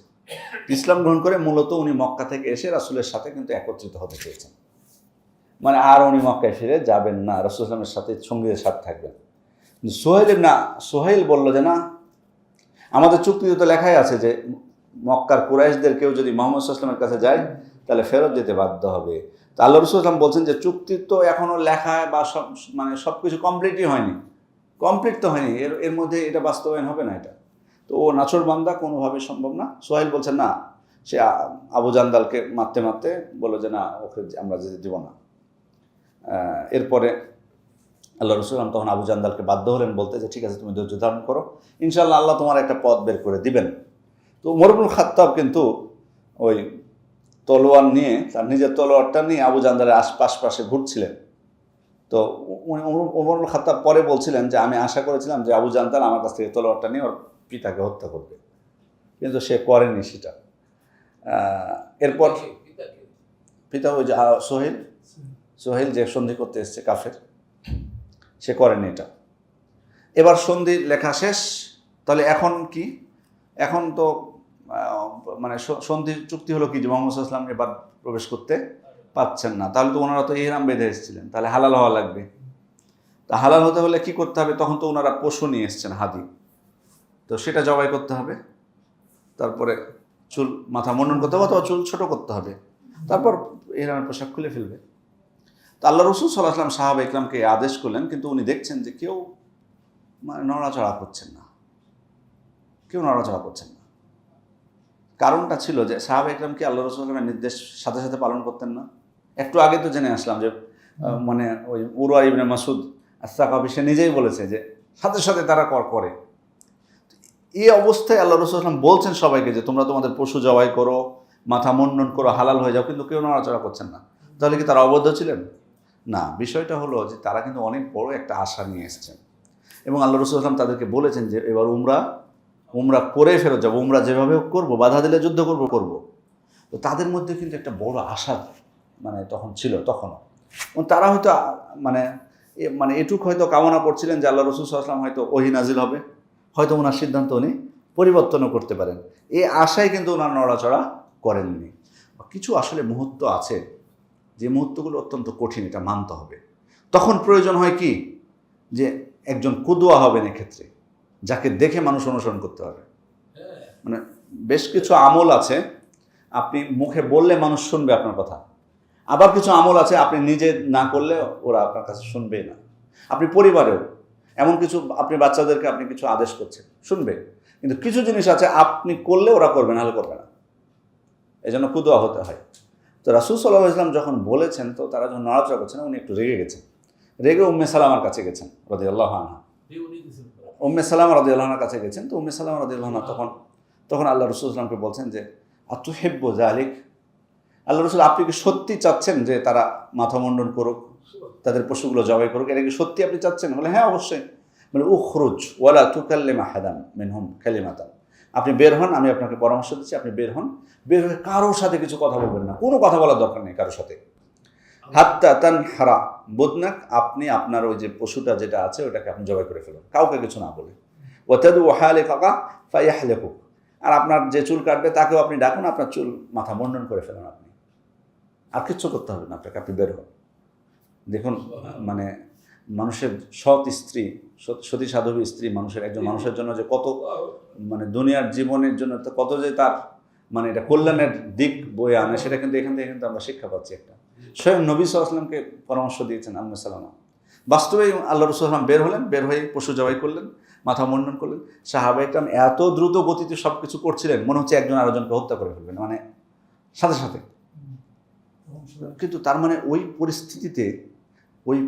ইসলাম গ্রহণ করে মূলত উনি মক্কা থেকে এসে রাসূলের সাথে কিন্তু একত্রিত হতে চেয়েছেন, মানে আর উনি মক্কায় ফিরে যাবেন না, রাসূল ইসলামের সাথে সঙ্গীদের সাথে থাকবেন। সোহেল বলল যে না, আমাদের চুক্তিতে তো লেখাই আছে যে মক্কার কুরাইশদের কেউ যদি মুহাম্মদ সাল্লাল্লাহু আলাইহি ওয়াসাল্লামের কাছে যায়, তাহলে ফেরত দিতে বাধ্য হবে। তো আল্লাহ রাসূল সাল্লাল্লাহু আলাইহি ওয়াসাল্লাম বলছেন যে চুক্তি তো এখনও লেখা বা সব কিছু কমপ্লিটই হয়নি, কমপ্লিট তো হয়নি, এর মধ্যে এটা বাস্তবায়ন হবে না। এটা তো ও নাছোড়বান্দা, কোনোভাবেই সম্ভব না। সোহেল বলছেন না, সে আবু জান্দালকে মারতে মারতে বলল যে না, ওকে আমরা যেতে দিব না। এরপরে আল্লাহ রাসূল তখন আবু জান্দালকে বাধ্য হলেন বলতে যে ঠিক আছে, তুমি ধৈর্য ধারণ করো, ইনশাআল্লাহ আল্লাহ তোমার একটা পথ বের করে দিবেন। তো ওমর ইবনুল খাত্তাব কিন্তু ওই তলোয়ার নিয়ে, তার নিজের তলোয়ারটা নিয়ে আবু জান্দালের আশপাশে ঘুরছিলেন। তো ওমর ইবনুল খাত্তাব পরে বলছিলেন যে আমি আশা করেছিলাম যে আবু জান্দাল আমার কাছ থেকে তলোয়ারটা নিয়ে ওর পিতাকে হত্যা করবে, কিন্তু সে করেনি সেটা। এরপর পিতা ওই যে সোহেল যে সন্ধি করতে এসছে কাফের, সে করেনি এটা। এবার সন্ধি লেখা শেষ, তাহলে এখন কি? এখন তো মানে সন্ধির চুক্তি হলো কি যে মুহাম্মদ সাল্লাল্লাহু আলাইহি ওয়াসাল্লাম এবার প্রবেশ করতে পারছেন না, তাহলে তো ওনারা তো ইহরাম বেঁধে এসেছিলেন, তাহলে হালাল হওয়া লাগবে। তা হালাল হতে হলে কি করতে হবে? তখন তো ওনারা পশু নিয়ে এসছেন, হাদি, তো সেটা জবাই করতে হবে। তারপরে চুল মাথা মুন্ডন করতে হবে, অথবা চুল ছোট করতে হবে, তারপর ইহরামের পোশাক খুলে ফেলবে। তো আল্লাহ রাসূল সাল্লাল্লাহু আলাইহি ওয়াসাল্লাম সাহাবা ইকরামকে আদেশ করলেন, কিন্তু উনি দেখছেন যে কেউ মানে নড়াচড়া করছেন না, কেউ নড়াচড়া করছেন না। কারণটা ছিল যে সাহাবা ইকরামকে আল্লাহ রাসূল সাল্লাল্লাহু আলাইহি ওয়াসাল্লামের নির্দেশ সাথে সাথে পালন করতেন না। একটু আগে তো জেনে আসলাম যে মানে ওই উরওয়া ইবনে মাসউদ আস-সাকাফি সে নিজেই বলেছে যে সাথে সাথে তারা করে। এই অবস্থায় আল্লাহ রাসূল সাল্লাল্লাহু আলাইহি ওয়াসাল্লাম বলছেন সবাইকে যে তোমরা তোমাদের পশু জবাই করো, মাথা মুন্ডন করো, হালাল হয়ে যাও, কিন্তু কেউ নড়াচড়া করছেন না। তাহলে কি তারা অবদ্ধ ছিলেন? না, বিষয়টা হলো যে তারা কিন্তু অনেক বড় একটা আশা নিয়ে এসেছেন, এবং আল্লাহ রাসূল সাল্লাল্লাহু আলাইহি ওয়াসাল্লাম তাদেরকে বলেছেন যে এবার উমরা করে ফেরত যাবো, উমরা যেভাবে করবো, বাধা দিলে যুদ্ধ করবো। তো তাদের মধ্যে কিন্তু একটা বড় আশা মানে তখন ছিল, তখনও তারা হয়তো মানে এটুক হয়তো কামনা করছিলেন যে আল্লাহ রাসূল সাল্লাল্লাহু আলাইহি ওয়াসাল্লাম হয়তো ওহী নাজিল হবে, হয়তো ওনার সিদ্ধান্ত উনি পরিবর্তনও করতে পারেন। এই আশায় কিন্তু ওনার নড়াচড়া করেননি। কিছু আসলে মুহূর্ত আছে যে মুহূর্তগুলো অত্যন্ত কঠিন, এটা মানতে হবে। তখন প্রয়োজন হয় কি যে একজন কুদওয়া হবেন এক্ষেত্রে, যাকে দেখে মানুষ অনুসরণ করতে পারবে। মানে বেশ কিছু আমল আছে আপনি মুখে বললে মানুষ শুনবে আপনার কথা, আবার কিছু আমল আছে আপনি নিজে না করলে ওরা আপনার কাছে শুনবেই না। আপনি পরিবারেও এমন কিছু, আপনি বাচ্চাদেরকে আপনি কিছু আদেশ করছেন, শুনবে, কিন্তু কিছু জিনিস আছে আপনি করলে ওরা করবে, নাহলে করবে না। এই জন্য কুদওয়া হতে হয়। তো রাসূল সাল্লাল্লাহু আলাইহি ওয়াসাল্লাম যখন বলেছেন, তো তারা যখন নড়াচড়া করছেন, উনি একটু রেগে গেছেন। রেগে উম্মে সালামার কাছে গেছেন রাদিয়াল্লাহু আনহা। উম্মে সালামা রাদিয়াল্লাহু আনহার কাছে গেছেন। তো উম্মে সালামা রাদিয়াল্লাহু আনহা তখন আল্লাহ রাসূল সাল্লাল্লাহু আলাইহি ওয়াসাল্লামকে বলছেন যে আতুহিব্বু যালিক, আল্লাহ রাসূল আপনি কি সত্যি চাচ্ছেন যে তারা মাথা মুন্ডন করুক, তাদের পশুগুলো জবাই করুক, এটা কি সত্যি আপনি চাচ্ছেন? বলে হ্যাঁ অবশ্যই। বলে উখরুজ ওয়ালা তুকাল্লিম আহাদান মিনহুম কালিমাতান, আপনি বের হন, আমি আপনাকে পরামর্শ দিচ্ছি, আপনি বের হন, বের হয়ে কারোর সাথে কিছু কথা বলবেন না, কোনো কথা বলার দরকার নেই কারোর সাথে। হাত্তা তানহারা বুদনাক, আপনি আপনার ওই যে পশুটা যেটা আছে ওটাকে আপনি জবাই করে ফেলুন, কাউকে কিছু না বলে। ওয়াতাদু হালিকাকা ফায়াহলিকুক, আর আপনার যে চুল কাটবে তাকেও আপনি ডাকুন, আপনার চুল মাথা মুন্ডন করে ফেলুন, আপনি আর কিচ্ছু করতে হবে না আপনাকে, আপনি বের হন। দেখুন মানে মানুষের সৎ স্ত্রী, সতী সাধবী স্ত্রী একজন মানুষের জন্য যে কত, মানে দুনিয়ার জীবনের জন্য তো কত যে তার মানে এটা কল্যাণের দিক বয়ে আনে, সেটা কিন্তু এখান থেকে কিন্তু আমরা শিক্ষা পাচ্ছি। একটা স্বয়ং নবী সাল্লাল্লাহু আলাইহি ওয়াসাল্লামকে পরামর্শ দিয়েছেন উম্মে সালামা। বাস্তবেই আল্লাহ রাসূল সাল্লাল্লাহু আলাইহি ওয়াসাল্লাম বের হলেন, বের হয়ে পশু জবাই করলেন, মাথা মুন্ডন করলেন। সাহাবায়ে কেরাম এত দ্রুত গতিতে সব কিছু করছিলেন, মনে হচ্ছে একজন আরেকজনকে হত্যা করে ফেলবেন, মানে সাথে সাথে। কিন্তু তার মানে ওই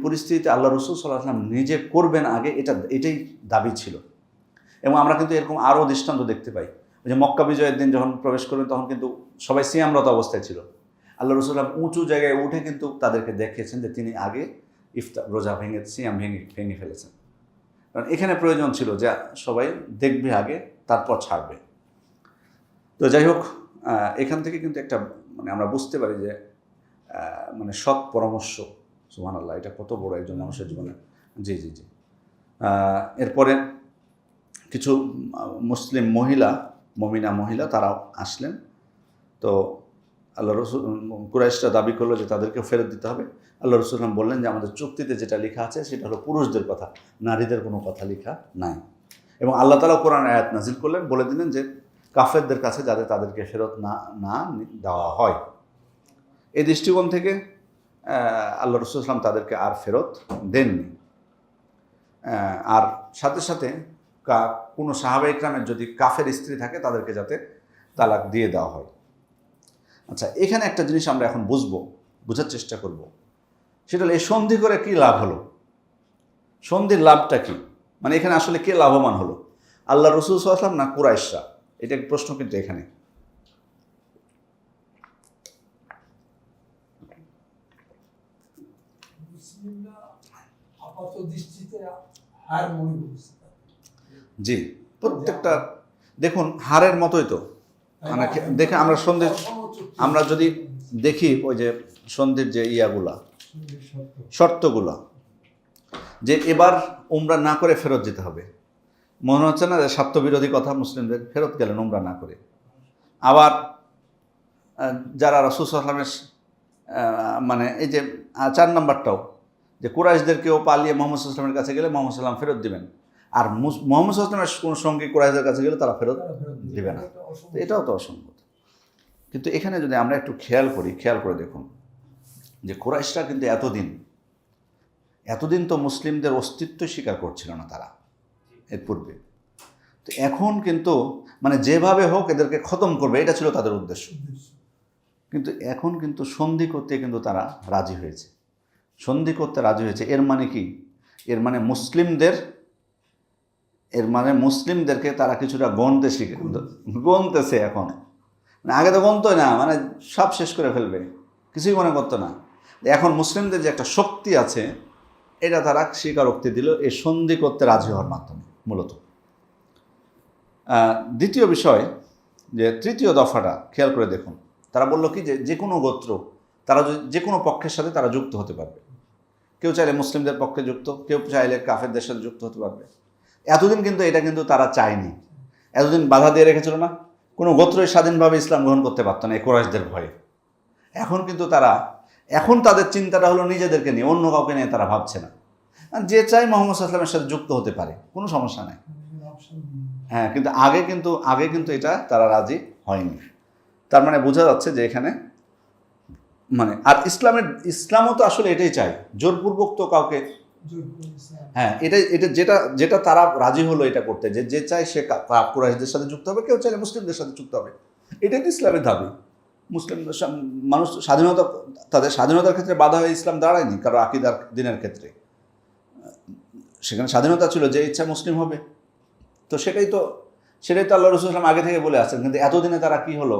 পরিস্থিতিতে আল্লাহ রাসূল সাল্লাল্লাহু আলাইহি ওয়াসাল্লাম নিজে করবেন আগে, এটাই দাবি ছিল। এবং আমরা কিন্তু এরকম আরও দৃষ্টান্ত দেখতে পাই। ওই যে মক্কা বিজয়ের দিন যখন প্রবেশ করবেন, তখন কিন্তু সবাই সিয়ামরত অবস্থায় ছিল। আল্লাহ রাসূল সাল্লাল্লাহু আলাইহি ওয়াসাল্লাম উঁচু জায়গায় উঠে কিন্তু তাদেরকে দেখিয়েছেন যে তিনি আগে রোজা সিয়াম ভেঙে ফেলেছেন। কারণ এখানে প্রয়োজন ছিল যে সবাই দেখবে আগে, তারপর ছাড়বে। তো যাই হোক, এখান থেকে কিন্তু একটা মানে আমরা বুঝতে পারি যে মানে সৎ পরামর্শ, সুবহানাল্লাহ, এটা কত বড় একজন মানুষের জীবনে। জি জি জি এরপরে কিছু মুসলিম মহিলা, মুমিনা মহিলা, তারাও আসলেন। তো আল্লাহ রাসূল, কুরাইশরা দাবি করলো যে তাদেরকে ফেরত দিতে হবে। আল্লাহ রাসূল বললেন যে আমাদের চুক্তিতে যেটা লেখা আছে সেটা হলো পুরুষদের কথা, নারীদের কোনো কথা লেখা নাই। এবং আল্লাহ তাআলা কোরআন আয়াত নাজিল করলেন, বলে দিলেন যে কাফেরদের কাছে যাতে তাদেরকে ফেরত না দেওয়া হয়। এই দৃষ্টিকোণ থেকে আল্লাহ রাসূল তাদেরকে আর ফেরত দেননি। আর সাথে সাথে কোনো সাহাবা ইকরামের যদি কাফের স্ত্রী থাকে, তাদেরকে যাতে তালাক দিয়ে দেওয়া হয়। আচ্ছা, এখানে একটা জিনিস আমরা এখন বোঝার চেষ্টা করব, সেটা হলো এই সন্ধি করে কি লাভ হলো, সন্ধির লাভটা কি, মানে এখানে আসলে কে লাভবান হলো, আল্লাহ রাসূল সাল্লাল্লাহু আলাইহি ওয়াসাল্লাম না কুরাইশরা? এটা এক প্রশ্ন কিন্তু এখানে। জি, প্রত্যেকটা দেখুন হারের মতোই তো, মানে দেখে আমরা যদি দেখি ওই যে সন্ধির যে শর্তগুলা, যে এবার উমরা না করে ফেরত যেতে হবে, মনে হচ্ছে না যে স্বার্থবিরোধী কথা, মুসলিমদের ফেরত গেলেন উমরা না করে। আবার যারা রাসূল সাল্লাল্লাহু আলাইহি ওয়াসাল্লামের মানে এই যে 4 নম্বরটাও, যে কুরাইশদেরকেও পালিয়ে মুহাম্মদ সাল্লাল্লাহু আলাইহি ওয়াসাল্লামের কাছে গেলে মুহাম্মদ সাল্লাল্লাহু আলাইহি ওয়াসাল্লাম ফেরত দিবেন, আর মুহাম্মদ সাল্লাল্লাহু আলাইহি ওয়াসাল্লামের কোনো সঙ্গে কুরাইশদের কাছে গেলে তারা ফেরত দিবে না। তো এটাও তো অসঙ্গত। কিন্তু এখানে যদি আমরা একটু খেয়াল করে দেখুন যে কুরাইশরা কিন্তু এতদিন তো মুসলিমদের অস্তিত্ব স্বীকার করছিল না তারা এর পূর্বে। তো এখন কিন্তু মানে যেভাবে হোক এদেরকে খতম করবে, এটা ছিল তাদের উদ্দেশ্য। কিন্তু এখন কিন্তু সন্ধি করতে কিন্তু তারা রাজি হয়েছে, এর মানে কি? এর মানে মুসলিমদেরকে তারা কিছুটা গণতেছে এখন। মানে আগে তো গণতই না, মানে সব শেষ করে ফেলবে, কিছুই মনে করতো না। এখন মুসলিমদের যে একটা শক্তি আছে, এটা তারা স্বীকারোক্তি দিল এই সন্ধি করতে রাজি হওয়ার মাধ্যমে মূলত। দ্বিতীয় বিষয়, যে তৃতীয় দফাটা খেয়াল করে দেখুন, তারা বলল কি যে কোনো গোত্র, তারা যে কোনো পক্ষের সাথে তারা যুক্ত হতে পারবে। কেউ চাইলে মুসলিমদের পক্ষে যুক্ত, কেউ চাইলে কাফেরদের সাথে যুক্ত হতে পারবে। এতদিন কিন্তু এটা কিন্তু তারা চায়নি, এতদিন বাধা দিয়ে রেখেছিল না, কোনো গোত্রই স্বাধীনভাবে ইসলাম গ্রহণ করতে পারত না এই কুরাইশদের ভয়ে। এখন কিন্তু এখন তাদের চিন্তাটা হলো নিজেদেরকে নিয়ে, অন্য কাউকে নিয়ে তারা ভাবছে না। যে চাই মুহাম্মদ সাল্লাল্লাহু আলাইহি ওয়াসাল্লামের সাথে যুক্ত হতে পারে, কোনো সমস্যা নাই। হ্যাঁ, কিন্তু আগে কিন্তু এটা তারা রাজি হয়নি। তার মানে বোঝা যাচ্ছে যে এখানে মানে আর ইসলামও তো আসলে এটাই চায়, জোরপূর্বক তো কাউকে, হ্যাঁ এটা যেটা তারা রাজি হলো এটা করতে, যে চায় সে কুরাইশদের সাথে যুক্ত হবে, কেউ চাইলে মুসলিমদের সাথে যুক্ত হবে, এটাই তো ইসলামের দাবি। মুসলিম মানুষ তাদের স্বাধীনতার ক্ষেত্রে বাধা হয়ে ইসলাম দাঁড়ায়নি কারো আকিদার দিনের ক্ষেত্রে, সেখানে স্বাধীনতা ছিল, যে ইচ্ছা মুসলিম হবে। তো সেটাই তো আল্লাহ রাসূল সাল্লাল্লাহু আলাইহি ওয়াসাল্লাম আগে থেকে বলে আসছেন, কিন্তু এতদিনে তারা কি হলো,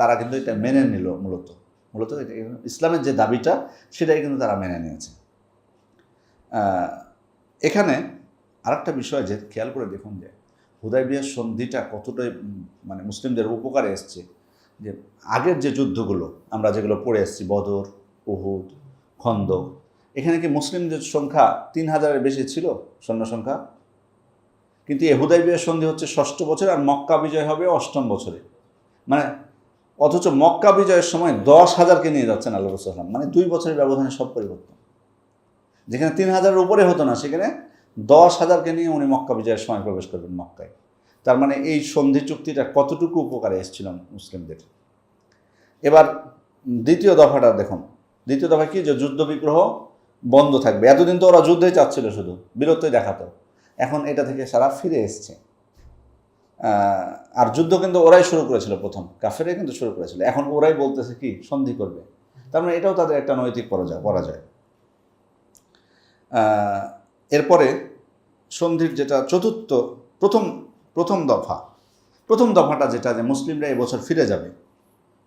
তারা কিন্তু এটা মেনে নিল। মূলত ইসলামের যে দাবিটা সেটাই কিন্তু তারা মেনে নিয়েছে। এখানে আরেকটা বিষয় যে খেয়াল করে দেখুন যে হুদায়বিয়ার সন্ধিটা কতটাই মানে মুসলিমদের উপকারে এসছে। যে আগের যে যুদ্ধগুলো আমরা যেগুলো পড়ে এসেছি, বদর, উহুদ, খন্দক, এখানে কি মুসলিমদের সংখ্যা 3000-এর বেশি ছিল সৈন্য সংখ্যা? কিন্তু এই হুদায়বিয়ার সন্ধি হচ্ছে 6ষ্ঠ বছরে, আর মক্কা বিজয় হবে 8ম বছরে। মানে অথচ মক্কা বিজয়ের সময় 10,000-কে নিয়ে যাচ্ছেন আল্লাহ রাসূল সাল্লাল্লাহু আলাইহি ওয়াসাল্লাম। মানে 2 বছরের ব্যবধানে সব পরিবর্তন। যেখানে 3000-এর উপরে হতো না, সেখানে 10,000-কে নিয়ে উনি মক্কা বিজয়ের সময় প্রবেশ করবেন মক্কায়। তার মানে এই সন্ধি চুক্তিটা কতটুকু উপকারে এসেছিল মুসলিমদের। এবার দ্বিতীয় দফাটা দেখুন। দ্বিতীয় দফা কি, যে যুদ্ধ বিগ্রহ বন্ধ থাকবে। এতদিন তো ওরা যুদ্ধই চাচ্ছিল, শুধু বীরত্বই দেখাতো, এখন এটা থেকে সারা ফিরে এসছে। আর যুদ্ধ কিন্তু ওরাই শুরু করেছিল, প্রথম কাফেরাই কিন্তু শুরু করেছিল, এখন ওরাই বলতেছে কি সন্ধি করবে। তার মানে এটাও তাদের একটা নৈতিক পরাজয়। এরপরে সন্ধির যেটা প্রথম দফাটা যেটা, যে মুসলিমরা এবছর ফিরে যাবে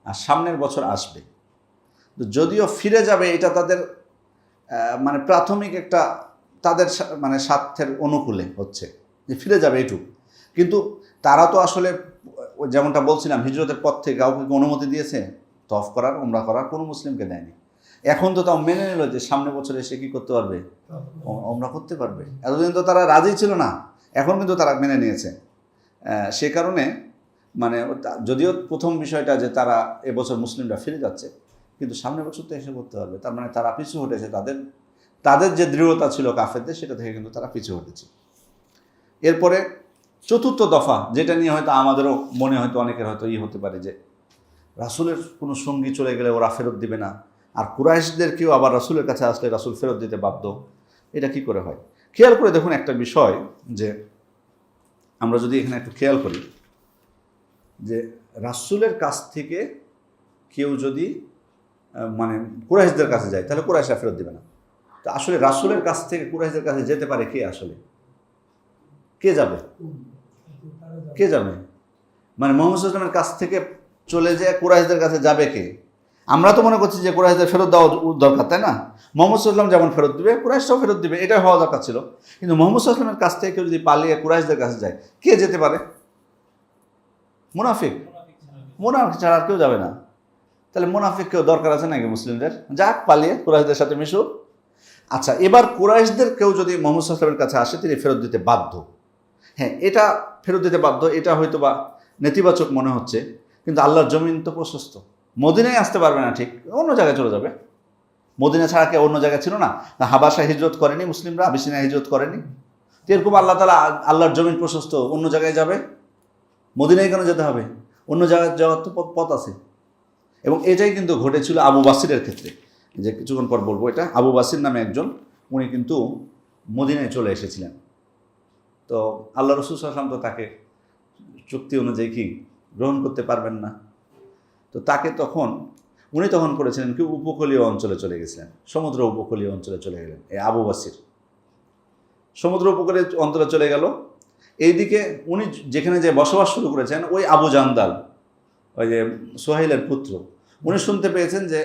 আর সামনের বছর আসবে। যদিও ফিরে যাবে এটা তাদের মানে প্রাথমিক একটা তাদের মানে স্বার্থের অনুকূলে হচ্ছে যে ফিরে যাবে এটুকু, কিন্তু তারা তো আসলে যেমনটা বলছিলাম হিজরতের পর থেকে কাউকে অনুমতি দিয়েছে তওয়াফ করার, উমরা করার? কোনো মুসলিমকে দেয়নি। এখন তো তাও মেনে নিল যে সামনের বছর এসে কি করতে পারবে, উমরা করতে পারবে। এতদিন তো তারা রাজি ছিল না, এখন কিন্তু তারা মেনে নিয়েছে। সে কারণে মানে যদিও প্রথম বিষয়টা যে তারা এবছর মুসলিমরা ফিরে যাচ্ছে, কিন্তু সামনের বছর তো এসে করতে পারবে। তার মানে তারা পিছু হটেছে, তাদের যে দৃঢ়তা ছিল কাফেরদের, সেটা থেকে কিন্তু তারা পিছু হটেছে। এরপরে চতুর্থ দফা, যেটা নিয়ে হয়তো আমাদেরও মনে হয়তো অনেকের হয়তো হতে পারে যে রাসূলের কোনো সঙ্গী চলে গেলে ওরা ফেরত দিবে না, আর কুরাইশদেরকেও আবার রাসূলের কাছে আসলে রাসূল ফেরত দিতে বাধ্য, এটা কি করে হয়? খেয়াল করে দেখুন একটা বিষয়, যে আমরা যদি এখানে একটু খেয়াল করি যে রাসূলের কাছ থেকে কেউ যদি মানে কুরাইশদের কাছে যায়, তাহলে কুরাইশরা ফেরত দিবে না। তো আসলে রাসূলের কাছ থেকে কুরাইশদের কাছে যেতে পারে কে? আসলে কে যাবে? মানে মুহাম্মদ সাল্লাল্লাহু আলাইহি ওয়াসাল্লামের কাছ থেকে চলে যায় কুরাইশদের কাছে যাবে কে? আমরা তো মনে করছি যে কুরাইশদের ফেরত দেওয়া দরকার, তাই না? মুহাম্মদ সাল্লাল্লাহু আলাইহি ওয়াসাল্লাম যেমন ফেরত দিবে, কুরাইশরাও ফেরত দিবে, এটাই হওয়া দরকার ছিল। কিন্তু মুহাম্মদ সাল্লাল্লাহু আলাইহি ওয়াসাল্লামের কাছ থেকে কেউ যদি পালিয়ে কুরাইশদের কাছে যায়, কে যেতে পারে? মুনাফিক ছাড়া আর কেউ যাবে না। তাহলে মুনাফিক কেউ দরকার আছে নাকি মুসলিমদের? যাক পালিয়ে কুরাইশদের সাথে মিশুক। আচ্ছা, এবার কুরাইশদের কেউ যদি মুহাম্মদ সাল্লাল্লাহু আলাইহি ওয়াসাল্লামের কাছে আসে, তিনি ফেরত দিতে বাধ্য। হ্যাঁ, এটা ফেরত দিতে বাধ্য, এটা হয়তো বা নেতিবাচক মনে হচ্ছে, কিন্তু আল্লাহর জমিন তো প্রশস্ত, মদিনায় আসতে পারবে না, ঠিক অন্য জায়গায় চলে যাবে। মদিনা ছাড়া কি অন্য জায়গায় ছিল না? হাবাসা হিজরত করেনি মুসলিমরা, আবিসিনিয়া হিজরত করেনি? তো এরকম আল্লাহ তাআলা, আল্লাহর জমিন প্রশস্ত, অন্য জায়গায় যাবে, মদিনায় কেন যেতে হবে? অন্য জায়গায় যাওয়ার তো পথ আছে। এবং এটাই কিন্তু ঘটেছিল আবু বাসিরের ক্ষেত্রে, যে কিছুক্ষণ পর বলবো। এটা আবু বাসির নামে একজন, উনি কিন্তু মদিনায় চলে এসেছিলেন। তো আল্লাহ রাসূল সাল্লাল্লাহু আলাইহি ওয়াসাল্লাম তো তাকে চুক্তি অনুযায়ী কি গ্রহণ করতে পারবেন না। তো তাকে উনি তখন করেছিলেন কি, উপকূলীয় অঞ্চলে চলে গেছিলেন, সমুদ্র উপকূলীয় অঞ্চলে চলে গেলেন। এই আবু বাসির সমুদ্র উপকূলীয় অঞ্চলে চলে গেল। এইদিকে উনি যেখানে যে বসবাস শুরু করেছেন, ওই আবু জান্দাল, ওই যে সোহাইলের পুত্র, উনি শুনতে পেয়েছেন যে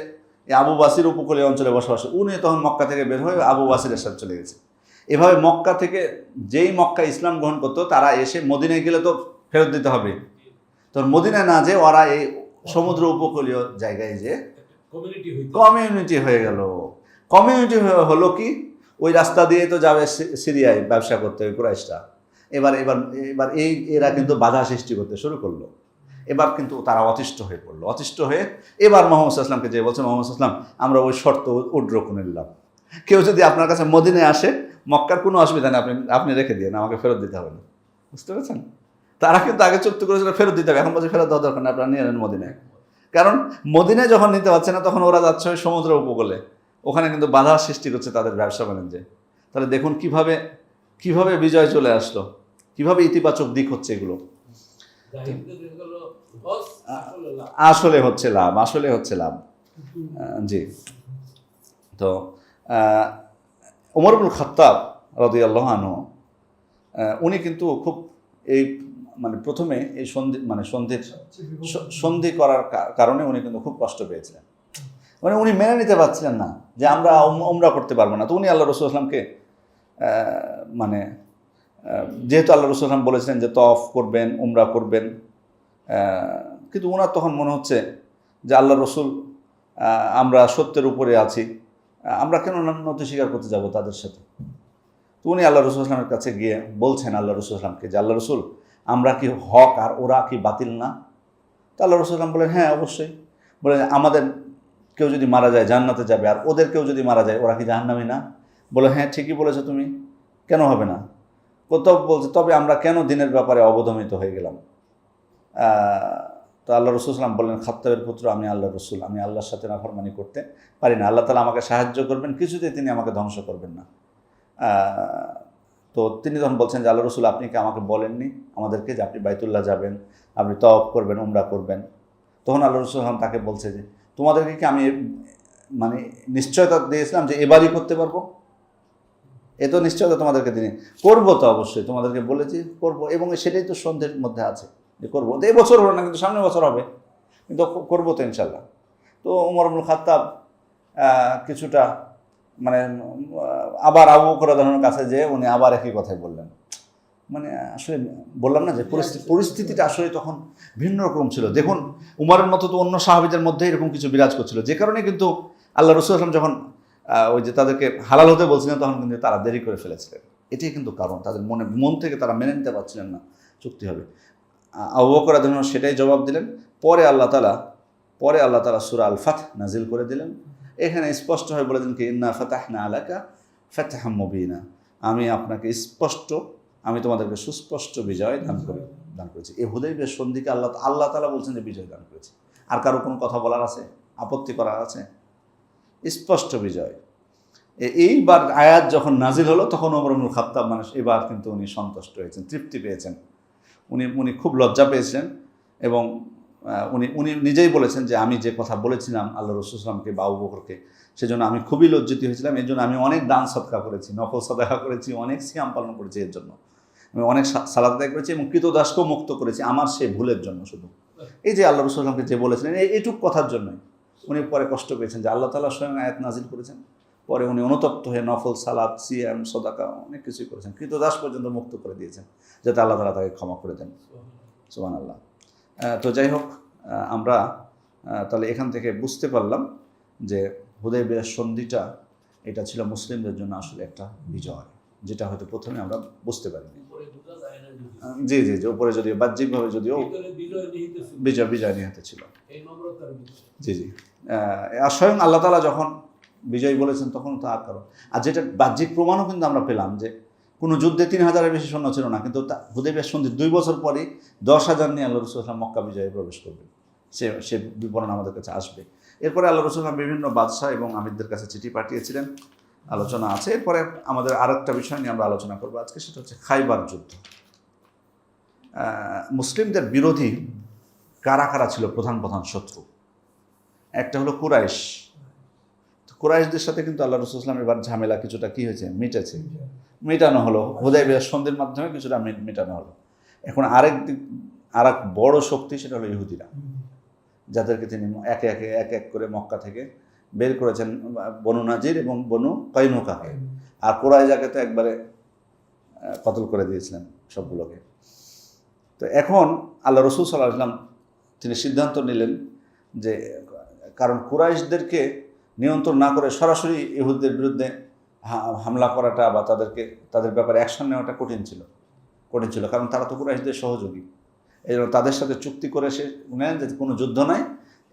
এই আবু বাসির উপকূলীয় অঞ্চলে বসবাস, উনি তখন মক্কা থেকে বের হয়ে আবু বাসিরের সাথে চলে গেছে। এভাবে মক্কা থেকে যেই মক্কা ইসলাম গ্রহণ করতো, তারা এসে মদিনায় গেলে তো ফেরত দিতে হবে। তো মদিনায় না যে ওরা এই সমুদ্র উপকূলীয় জায়গায় যে কমিউনিটি হয়ে গেল। কমিউনিটি হলো কি, ওই রাস্তা দিয়ে তো যাবে সিরিয়ায় ব্যবসা করতে ওই কুরাইশরা। এবার এরা কিন্তু বাধা সৃষ্টি করতে শুরু করলো। এবার কিন্তু তারা অতিষ্ঠ হয়ে পড়লো। অতিষ্ঠ হয়ে এবার মুহাম্মদ সাল্লাল্লাহু আলাইহি ওয়াসাল্লামকে যে বলছে, মুহাম্মদ সাল্লাল্লাহু আলাইহি ওয়াসাল্লাম, আমরা ওই শর্ত উড্র করে নিলাম, কেউ যদি আপনার কাছে মদিনায় আসে, মক্কার কোনো অসুবিধা নেই, আপনি রেখে দিন, আমাকে ফেরত দিতে হবে না। বুঝতে পেরেছেন? তারা কিন্তু আগে চুক্তি করেছিল ফেরত দিতে হবে, এখন বলছে ফেরত দেওয়ার দরকার নেই, আপনারা নিয়ে নেন মদিনায়। কারণ মদিনায় যখন নিতে পারছে না তখন ওরা যাচ্ছে ওই সমুদ্র উপকূলে, ওখানে কিন্তু বাধা সৃষ্টি করছে তাদের ব্যবসা বাণিজ্যে। তাহলে দেখুন কিভাবে বিজয় চলে আসলো, কিভাবে ইতিবাচক দিক হচ্ছে এগুলো। আসলে হচ্ছে লাভ। জি। তো ওমর ইবনুল খাত্তাব রাদিয়াল্লাহু আনহু উনি কিন্তু খুব এই মানে প্রথমে এই সন্ধি করার কারণে উনি কিন্তু খুব কষ্ট পেয়েছিলেন। মানে উনি মেনে নিতে পারছিলেন না যে আমরা উমরা করতে পারবো না। তো উনি আল্লাহ রাসূলুল্লাহ সাল্লাল্লাহু আলাইহি ওয়াসাল্লামকে মানে যেহেতু আল্লাহ রাসূলুল্লাহ সাল্লাল্লাহু আলাইহি ওয়াসাল্লাম বলেছিলেন যে তওয়াফ করবেন, উমরা করবেন, কিন্তু ওনার তখন মনে হচ্ছে যে আল্লাহ রসুল আমরা সত্যের উপরে আছি, আমরা কেন নথি স্বীকার করতে যাব তাদের সাথে। তো উনি আল্লাহ রসুল আসলামের কাছে গিয়ে বলছেন আল্লাহ রসুল আসলামকে যে আল্লাহ রসুল আমরা কি হক আর ওরা কি বাতিল না? তো আল্লাহ রসুল আসলাম বলেন হ্যাঁ অবশ্যই। বলে আমাদের কেউ যদি মারা যায় জান্নাতে যাবে, আর ওদের কেউ যদি মারা যায় ওরা কি জাহান্নামী না? বলে হ্যাঁ ঠিকই বলেছো তুমি, কেন হবে না? কোথাও বলছে তবে আমরা কেন দিনের ব্যাপারে অবদমিত হয়ে গেলাম? তো আল্লাহ রসুল সাল্লাম বললেন খাত্তাবের পুত্র আমি আল্লাহ রসুল, আমি আল্লাহর সাথে নাফরমানি করতে পারি না, আল্লাহ তাআলা আমাকে সাহায্য করবেন, কিছুতেই তিনি আমাকে ধ্বংস করবেন না। তো তিনি তখন বলছেন যে আল্লাহ রসুল আপনি কি আমাকে বলেননি আমাদেরকে যে আপনি বাইতুল্লাহ যাবেন, আপনি তওয়াফ করবেন, উমরা করবেন? তখন আল্লাহ রসুল সাল্লাম তাকে বলছে যে তোমাদেরকে কি আমি মানে নিশ্চয়তা দিয়েছিলাম যে এবারই করতে পারবো? এ তো নিশ্চয়তা তোমাদেরকে দিনে করবো, তো অবশ্যই তোমাদেরকে বলেছি করবো, এবং সেটাই তো সন্ধ্যের মধ্যে আছে যে করবো। তো এই বছর হলো না, কিন্তু সামনের বছর হবে, কিন্তু করবো তো ইনশাল্লাহ। তো ওমর ইবনুল খাত্তাব কিছুটা মানে আবার আবু বকর রাদিয়াল্লাহু আনহুর কাছে যে উনি আবার একই কথাই বললেন। মানে আসলে বললাম না যে পরিস্থিতিটা আসলে তখন ভিন্ন রকম ছিল। দেখুন উমরের মতো তো অন্য সাহাবীদের মধ্যে এরকম কিছু বিরাজ করছিল, যে কারণে কিন্তু আল্লাহ রাসূল সাল্লাল্লাহু আলাইহি ওয়াসাল্লাম যখন ওই যে তাদেরকে হালাল হতে বলছিলেন তখন কিন্তু তারা দেরি করে ফেলেছিলেন। এটাই কিন্তু কারণ, তাদের মন থেকে তারা মেনে নিতে পারছিলেন না চুক্তি হবে। আবু বকর রাদিয়াল্লাহু আনহু সেটাই জবাব দিলেন। পরে আল্লাহ তাআলা সূরা আল ফাth নাজিল করে দিলেন। এখানে স্পষ্ট হয়ে বলে দিলেন কি ইন্না ফাতাহনা আলাকা ফাতহাম মুবিনা, আমি তোমাদেরকে সুস্পষ্ট বিজয় দান করেছি। এই হুদাইবিয়ার সন্ধিকে আল্লাহ তাআলা বলছেন যে বিজয় দান করেছে। আর কারো কোনো কথা বলার আছে, আপত্তি করার আছে? স্পষ্ট বিজয়। এইবার আয়াত যখন নাজিল হলো তখন ওমর ইবনুল খাত্তাব এবার কিন্তু উনি সন্তুষ্ট হয়েছেন, তৃপ্তি পেয়েছেন। উনি খুব লজ্জা পেয়েছিলেন, এবং উনি নিজেই বলেছেন যে আমি যে কথা বলেছিলাম আল্লাহ রাসূল সাল্লাল্লাহু আলাইহি ওয়াসাল্লামকে বা আবু বকরকে, সেজন্য আমি খুবই লজ্জিত হয়েছিলাম। এর জন্য আমি অনেক দান সদকা করেছি, নফল সাদাকা করেছি, অনেক সিয়াম পালন করেছি, এর জন্য আমি অনেক সালাত আদায় করেছি, এবং কৃতদাসকেও মুক্ত করেছি আমার সেই ভুলের জন্য। শুধু এই যে আল্লাহ রাসূল সাল্লাল্লাহু আলাইহি ওয়াসাল্লামকে যে বলেছিলেন এইটুক কথার জন্যই উনি পরে কষ্ট পেয়েছেন যে আল্লাহ তাআলা স্বয়ং আয়াত নাজিল করেছেন। পরে উনি অনুতপ্ত হয়ে নফল সালাত, সিয়াম, সাদাকা অনেক কিছুই করেছেন, কৃতদাস পর্যন্ত মুক্ত করে দিয়েছেন, যাতে আল্লাহ তাআলা তাকে ক্ষমা করে দেন। সুবহানাল্লাহ। তো যাই হোক, আমরা তাহলে এখান থেকে বুঝতে পারলাম যে হুদাইবিয়ার সন্ধিটা এটা ছিল মুসলিমদের জন্য আসলে একটা বিজয়, যেটা হয়তো প্রথমে আমরা বুঝতে পারিনি। জি, উপরে যদিও বাহ্যিকভাবে যদিও বিজয় নিহত ছিল। জি। আর স্বয়ং আল্লাহ তাআলা যখন বিজয় বলেছেন তখন তো আর কারণ, আর যেটা বাহ্যিক প্রমাণও কিন্তু আমরা পেলাম যে কোনো যুদ্ধে 3000-এর বেশি সৈন্য ছিল না, কিন্তু হুদাইবিয়ার সন্ধির 2 বছর পরে 10,000 নিয়ে আল্লাহ রাসূল সাল্লাল্লাহু আলাইহি ওয়াসাল্লাম মক্কা বিজয়ে প্রবেশ করবেন। সে বিবরণ আমাদের কাছে আসবে। এরপরে আল্লাহ রাসূল বিভিন্ন বাদশাহ এবং আমিরদের কাছে চিঠি পাঠিয়েছিলেন, আলোচনা আছে। এরপরে আমাদের আরেকটা বিষয় নিয়ে আমরা আলোচনা করবো আজকে, সেটা হচ্ছে খাইবার যুদ্ধ। মুসলিমদের বিরোধী কারা ছিল প্রধান শত্রু? একটা হলো কুরাইশ। কুরাইশদের সাথে কিন্তু আল্লাহ রাসূল সাল্লাল্লাহু আলাইহি ওয়াসাল্লাম এবার ঝামেলা কিছুটা কি হয়েছে, মেটানো হলো, হুদাইবিয়ার সন্ধির মাধ্যমে কিছুটা মেটানো হলো। এখন আরেক বড় শক্তি, সেটা হলো ইহুদিরা, যাদেরকে তিনি এক এক করে মক্কা থেকে বের করেছেন, বনু নাজির এবং বনু কাইনুকাকে। আর কুরাইশাকে তো একবারে কতল করে দিয়েছিলেন সবগুলোকে। তো এখন আল্লাহ রাসূল সাল্লাল্লাহু আলাইহি ওয়াসাল্লাম তিনি সিদ্ধান্ত নিলেন যে, কারণ কুরাইশদেরকে নিয়ন্ত্রণ না করে সরাসরি ইহুদিদের বিরুদ্ধে হামলা করাটা বা তাদের ব্যাপারে অ্যাকশন নেওয়াটা কঠিন ছিল, কারণ তারা তো কুরাইশদের সহযোগী। এই জন্য তাদের সাথে চুক্তি করে সে নেন যে কোনো যুদ্ধ নাই।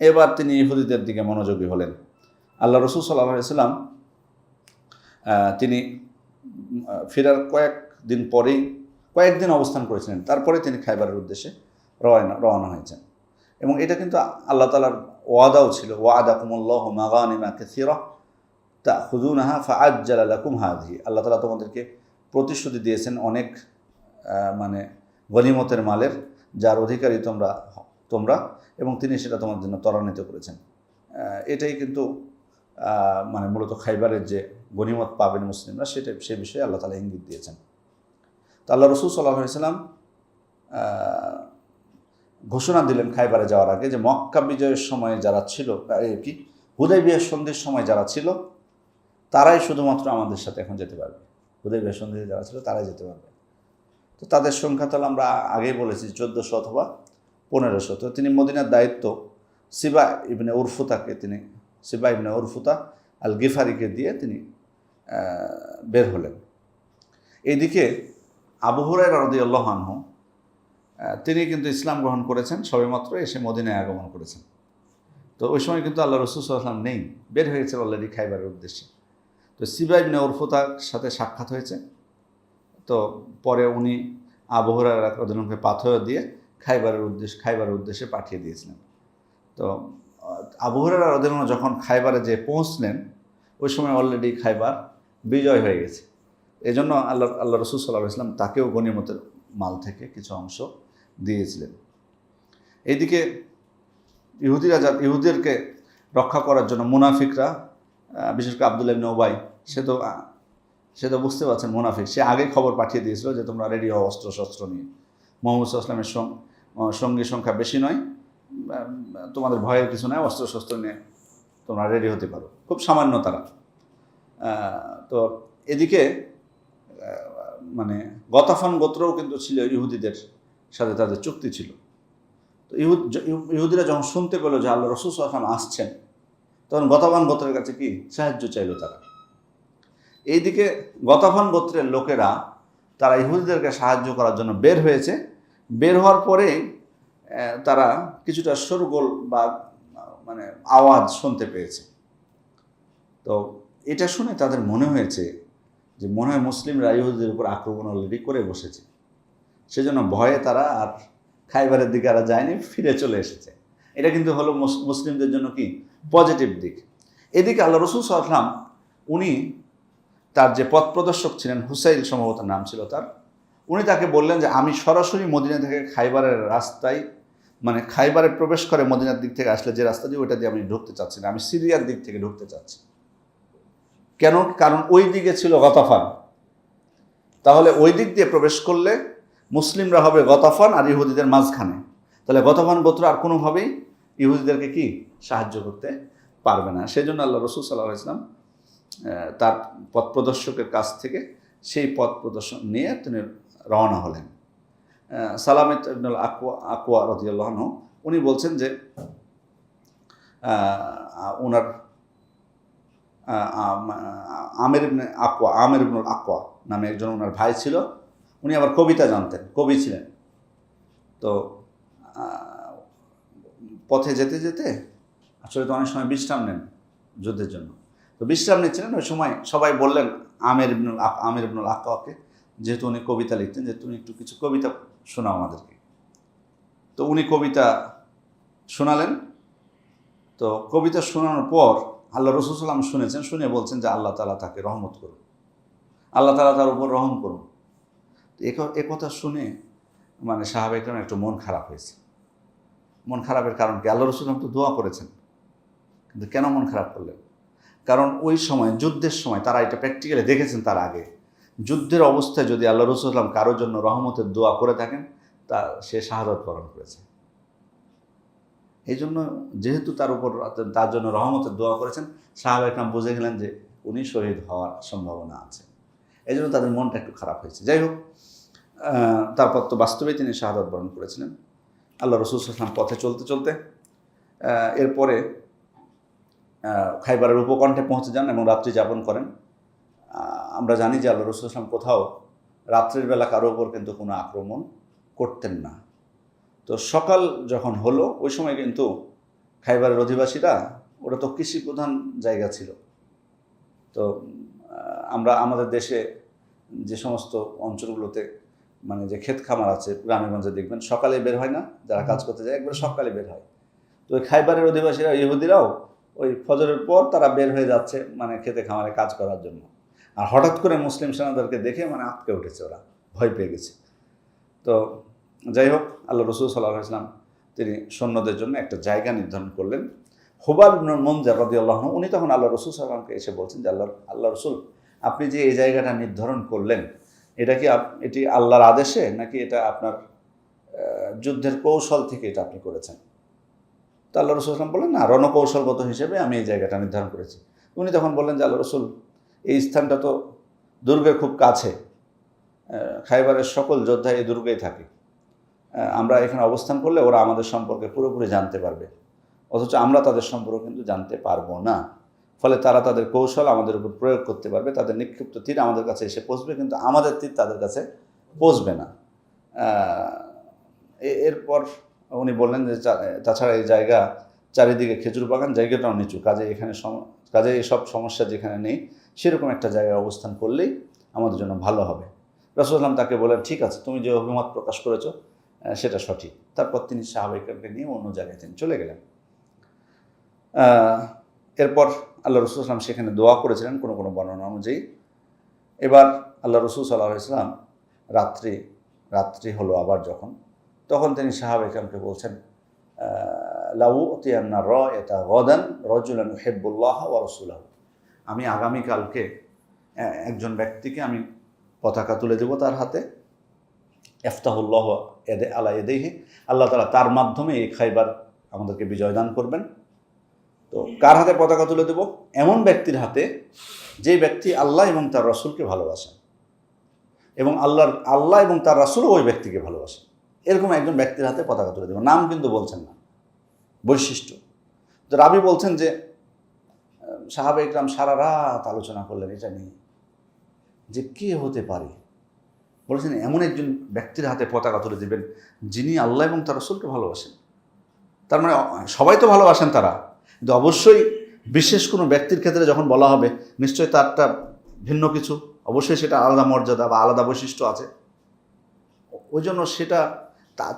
এবার তিনি ইহুদিদের দিকে মনোযোগী হলেন। আল্লাহ রাসূল সাল্লাল্লাহু আলাইহি ওয়াসাল্লাম তিনি ফেরার কয়েকদিন পরেই কয়েকদিন অবস্থান করেছিলেন, তারপরে তিনি খাইবারের উদ্দেশ্যে রওনা হয়েছেন। এবং এটা কিন্তু আল্লাহ তাআলার ওয়াদাও ছিল, ওয়াদাকুমুল্লাহু মাগানিমা কাসীরা তাখুযুনাহা ফাআজ্জালা লাকুম হাযিহি। আল্লাহ তাআলা তোমাদেরকে প্রতিশ্রুতি দিয়েছেন অনেক মানে গনিমতের মালের, যার অধিকারী তোমরা এবং তিনি সেটা তোমার জন্য ত্বরান্বিত করেছেন। এটাই কিন্তু মানে মূলত খাইবারের যে গনিমত পাবেন মুসলিমরা, সে বিষয়ে আল্লাহ তাআলা ইঙ্গিত দিয়েছেন। তো আল্লাহ রাসূল সাল্লাল্লাহু আলাইহি ওয়াসাল্লাম ঘোষণা দিলেন খাইবারে যাওয়ার আগে যে মক্কা বিজয়ের সময় যারা ছিল, হুদায়বিয়ার সন্ধির সময় যারা ছিল তারাই শুধুমাত্র আমাদের সাথে এখন যেতে পারবে। হুদায়বিয়ার সন্ধিতে যারা ছিল তারাই যেতে পারবে। তো তাদের সংখ্যা তাহলে আমরা আগেই বলেছি 1400 অথবা 1500। তো তিনি মদিনার দায়িত্ব সিবা ইবনে উরফুতা আল গিফারিকে দিয়ে তিনি বের হলেন। এইদিকে আবু হুরায়রা রাদিয়াল্লাহু আনহু তিনি কিন্তু ইসলাম গ্রহণ করেছেন, সবেমাত্র এসে মদিনায় আগমন করেছেন। তো ওই সময় কিন্তু আল্লাহ রাসূল সাল্লাল্লাহু আলাইহি ওয়াসাল্লাম নেই, বের হয়েছে অলরেডি খাইবারের উদ্দেশ্যে। তো সিবা ইবনে উরফুতার সাথে সাক্ষাৎ হয়েছে। তো পরে উনি আবু হুরায়রা রাদিয়াল্লাহু আনহুকে পাথর দিয়ে খাইবারের উদ্দেশ্যে পাঠিয়ে দিয়েছিলেন। তো আবু হুরায়রা রাদিয়াল্লাহু আনহু যখন খাইবারে যে পৌঁছলেন, ওই সময় অলরেডি খাইবার বিজয় হয়ে গেছে। এই জন্য আল্লাহ রাসূল সাল্লাল্লাহু আলাইহি ওয়াসাল্লাম তাকেও গনিমতের মাল থেকে কিছু অংশ দিয়েছিলেন। এইদিকে ইহুদিদেরকে রক্ষা করার জন্য মুনাফিকরা, বিশেষ করে আব্দুল্লাহ ইবনে উবাই, সে তো বুঝতে পারছেন মুনাফিক, সে আগেই খবর পাঠিয়ে দিয়েছিল যে তোমরা রেডি হও অস্ত্রশস্ত্র নিয়ে, মুহাম্মদ সাল্লাল্লাহু আলাইহি ওয়াসাল্লামের সঙ্গী সংখ্যা বেশি নয়, তোমাদের ভয়ের কিছু নয়, অস্ত্রশস্ত্র নিয়ে তোমরা রেডি হতে পারো। খুব সামান্য তারা। তো এদিকে মানে গতাফান গোত্রও কিন্তু ছিল ইহুদিদের সাথে, তাদের চুক্তি ছিল। তো ইহুদিরা যখন শুনতে পেল যে আল্লাহ রাসূল সাল্লাল্লাহু আলাইহি ওয়াসাল্লাম আসছেন, তখন গতাফান গোত্রের কাছে কি সাহায্য চাইল তারা। এইদিকে গতাফান গোত্রের লোকেরা তারা ইহুদিদেরকে সাহায্য করার জন্য বের হয়েছে। বের হওয়ার পরে তারা কিছুটা শোরগোল বা মানে আওয়াজ শুনতে পেয়েছে। তো এটা শুনে তাদের মনে হয়েছে যে মনে হয় মুসলিমরা ইহুদিদের উপর আক্রমণ অলরেডি করে বসেছে। সেজন্য ভয়ে তারা আর খাইবারের দিকে আর যায়নি, ফিরে চলে এসেছে। এটা কিন্তু হলো মুসলিমদের জন্য কি পজিটিভ দিক। এদিকে আল্লাহ রাসূল সাল্লাল্লাহু আলাইহি ওয়াসাল্লাম উনি তার যে পথ প্রদর্শক ছিলেন, হুসাইল সম্ভবত নাম ছিল তার, উনি তাকে বললেন যে আমি সরাসরি মদিনা থেকে খাইবারের রাস্তায়, মানে খাইবারে প্রবেশ করে মদিনার দিক থেকে আসলে যে রাস্তা দিয়ে, ওইটা দিয়ে আমি ঢুকতে চাচ্ছি না, আমি সিরিয়ার দিক থেকে ঢুকতে চাচ্ছি। কেন? কারণ ওই দিকে ছিল গতাফান। তাহলে ওই দিক দিয়ে প্রবেশ করলে মুসলিমরা হবে গতাফান আর ইহুদিদের মাঝখানে, তাহলে গতাফান গোত্র আর কোনোভাবেই ইহুদিদেরকে কি সাহায্য করতে পারবে না। সেই জন্য আল্লাহ রাসূল সাল্লাল্লাহু আলাইহি ওয়াসাল্লাম তার পথ প্রদর্শকের কাছ থেকে সেই পথ প্রদর্শন নিয়ে তিনি রওনা হলেন। সালামে ইবনুল আকওয়া রাদিয়াল্লাহু আনহু উনি বলছেন যে ওনার আমির ইবনুল আকওয়া নামে একজন ওনার ভাই ছিল, উনি আবার কবিতা জানতেন, কবি ছিলেন। তো পথে যেতে যেতে আসলে তো অনেক সময় বিশ্রাম নেন যুদ্ধের জন্য, তো বিশ্রাম নিচ্ছিলেন। ওই সময় সবাই বললেন আমির ইবনুল আকওয়াকে, যেহেতু উনি কবিতা লিখতেন, যে তুমি একটু কিছু কবিতা শোনাও আমাদেরকে। তো উনি কবিতা শোনালেন। তো কবিতা শোনানোর পর আল্লাহ রাসূল সাল্লাল্লাহু আলাইহি ওয়াসাল্লাম শুনেছেন, শুনে বলছেন যে আল্লাহ তাআলা তাকে রহমত করুন, আল্লাহ তাআলা তার উপর রহম করুন। এ কথা শুনে মানে সাহাবা ইকরামের একটু মন খারাপ হয়েছে। মন খারাপের কারণ কি? আল্লাহ রাসূল সাল্লাল্লাহু আলাইহি ওয়াসাল্লাম তো দোয়া করেছেন, কিন্তু কেন মন খারাপ করলেন? কারণ ওই সময় যুদ্ধের সময় তারা এটা প্র্যাকটিক্যালি দেখেছেন। তার আগে যুদ্ধের অবস্থায় যদি আল্লাহ রাসূল সাল্লাল্লাহু আলাইহি ওয়াসাল্লাম কারোর জন্য রহমতের দোয়া করে থাকেন, তা সে শাহাদাত বরণ করেছে। এই জন্য যেহেতু তার জন্য রহমতের দোয়া করেছেন, সাহাবা ইকরাম বুঝে গেলেন যে উনি শহীদ হওয়ার সম্ভাবনা আছে। এই জন্য তাদের মনটা একটু খারাপ হয়েছে। যাই হোক, তারপর তো বাস্তবেই তিনি শাহাদাত বরণ করেছিলেন। আল্লাহ রাসূল সাল্লাল্লাহু আলাইহি ওয়াসাল্লাম পথে চলতে চলতে এরপরে খাইবারের উপকণ্ঠে পৌঁছে যান এবং রাত্রি যাপন করেন। আমরা জানি যে আল্লাহ রাসূল সাল্লাল্লাহু আলাইহি ওয়াসাল্লাম কোথাও রাত্রির বেলা কারো উপর কিন্তু কোনো আক্রমণ করতেন না। তো সকাল যখন হলো, ওই সময় কিন্তু খাইবারের অধিবাসীরা, ওটা তো কৃষি প্রধান জায়গা ছিল। তো আমরা আমাদের দেশে যে সমস্ত অঞ্চলগুলোতে মানে যে ক্ষেত খামার আছে গ্রামেগঞ্জে দেখবেন সকালে বের হয় না, যারা কাজ করতে যায় একবার সকালে বের হয়। তো ওই খাইবারের অধিবাসীরা ইহুদিরাও ওই ফজরের পর তারা বের হয়ে যাচ্ছে মানে খেতে খামারে কাজ করার জন্য। আর হঠাৎ করে মুসলিম সেনাদেরকে দেখে মানে আটকে উঠেছে, ওরা ভয় পেয়ে গেছে। তো যাই হোক, আল্লাহ রসুল সাল্লাল্লাহু আলাইহি ওয়াসাল্লাম তিনি সৈন্যদের জন্য একটা জায়গা নির্ধারণ করলেন। হুবাব ইবনুল মুনজির রাদিয়াল্লাহু আনহু উনি তখন আল্লাহ রসুল সাল্লাল্লাহু আলাইহি ওয়াসাল্লামকে এসে বলছেন যে আল্লাহ রসুল, আপনি যে এই জায়গাটা নির্ধারণ করলেন এটা কি এটি আল্লাহর আদেশে নাকি এটা আপনার যুদ্ধের কৌশল থেকে এটা আপনি করেছেন? তো আল্লাহ রসুল সাল্লাম বললেন, না, রণকৌশলগত হিসেবে আমি এই জায়গাটা নির্ধারণ করেছি। উনি তখন বললেন যে আল্লাহ রসুল, এই স্থানটা তো দুর্গের খুব কাছে, খাইবারের সকল যোদ্ধা এই দুর্গেই থাকে, আমরা এখানে অবস্থান করলে ওরা আমাদের সম্পর্কে পুরোপুরি জানতে পারবে, অথচ আমরা তাদের সম্পর্কে কিন্তু জানতে পারবো না। ফলে তারা তাদের কৌশল আমাদের উপর প্রয়োগ করতে পারবে, তাদের নিক্ষিপ্ত তীর আমাদের কাছে এসে পৌঁছবে, কিন্তু আমাদের তীর তাদের কাছে পৌঁছবে না। এরপর উনি বললেন যে তাছাড়া এই জায়গা চারিদিকে খেজুর বাগান, জায়গাটাও নিচু, কাজে এসব সমস্যা যেখানে নেই সেরকম একটা জায়গায় অবস্থান করলেই আমাদের জন্য ভালো হবে। রাসূলুল্লাহ সাল্লাল্লাহু আলাইহি ওয়াসাল্লাম তাকে বলেন, ঠিক আছে, তুমি যে অভিমত প্রকাশ করেছো সেটা সঠিক। তারপর তিনি সাহাবায়ে-কেরামকে নিয়ে অন্য জায়গায় তিনি চলে গেলেন। এরপর আল্লাহ রসুল সাল্লাম সেখানে দোয়া করেছিলেন কোনো কোনো বর্ণনা অনুযায়ী। এবার আল্লাহ রসুল সাল্লাল্লাহু আলাইহি ওয়াসাল্লাম রাত্রি হলো আবার যখন, তখন তিনি সাহাবায়ে-কেরামকে বলছেন, লাউ উতিয়ান্না রায়াতা গাদান রাজুলান ইউহিব্বুল্লাহ ওয়া রাসূলাহু, আমি আগামীকালকে একজন ব্যক্তিকে আমি পতাকা তুলে দেব তার হাতে, ইফতাহুল্লাহ আলা ইয়াদিহি, আল্লাহ তাআলা তার মাধ্যমে এই খাইবার আমাদেরকে বিজয় দান করবেন। তো কার হাতে পতাকা তুলে দেব? এমন ব্যক্তির হাতে যে ব্যক্তি আল্লাহ এবং তার রাসূলকে ভালোবাসেন, এবং আল্লাহ এবং তার রাসূলও ওই ব্যক্তিকে ভালোবাসেন, এরকম একজন ব্যক্তির হাতে পতাকা তুলে দেব। নাম কিন্তু বলছেন না, বৈশিষ্ট্য। তো রাবি বলছেন যে সাহাবা-য়ে-কেরাম সারা রাত আলোচনা করলেন এটা নিয়ে যে কে হতে পারে। বলেছেন এমন একজন ব্যক্তির হাতে পতাকা তুলে দেবেন যিনি আল্লাহ এবং তার রাসূলকে ভালোবাসেন। তার মানে সবাই তো ভালোবাসেন তারা, কিন্তু অবশ্যই বিশেষ কোনো ব্যক্তির ক্ষেত্রে যখন বলা হবে নিশ্চয়ই তারটা ভিন্ন কিছু, অবশ্যই সেটা আলাদা মর্যাদা বা আলাদা বৈশিষ্ট্য আছে। ওই জন্য সেটা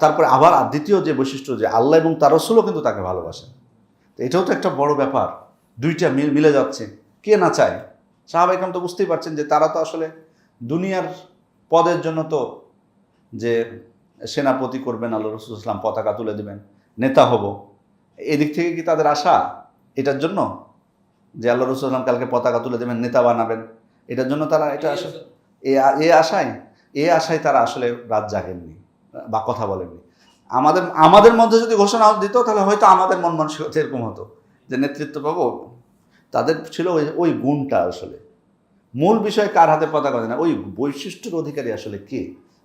তারপরে আবার দ্বিতীয় যে বৈশিষ্ট্য যে আল্লাহ এবং তার রাসূলও কিন্তু তাকে ভালোবাসেন। তো এটাও তো একটা বড় ব্যাপার, দুইটা মিলে যাচ্ছে, কে না চায়। সাহাবা-য়ে-কেরাম তো বুঝতেই পারছেন যে তারা তো আসলে দুনিয়ার পদের জন্য তো যে সেনাপতি করবেন আল্লাহ রাসূল সাল্লাল্লাহু আলাইহি ওয়াসাল্লাম, পতাকা তুলে দেবেন, নেতা হব, এদিক থেকে কি তাদের আশা এটার জন্য যে আল্লাহ রাসূল সাল্লাল্লাহু আলাইহি ওয়াসাল্লাম কালকে পতাকা তুলে দেবেন, নেতা বানাবেন, এটার জন্য তারা এটা এই আশায় তারা আসলে রাত জাগেননি বা কথা বলেননি। আমাদের মধ্যে যদি ঘোষণা দিত তাহলে হয়তো আমাদের মন মানসিকতা এরকম হতো যে নেতৃত্ব পাবো। তাদের ছিল ওই গুণটা, আসলে মূল বিষয় কার হাতে পতাকা দেয় না, ওই বৈশিষ্ট্যের অধিকারী আসলে কে,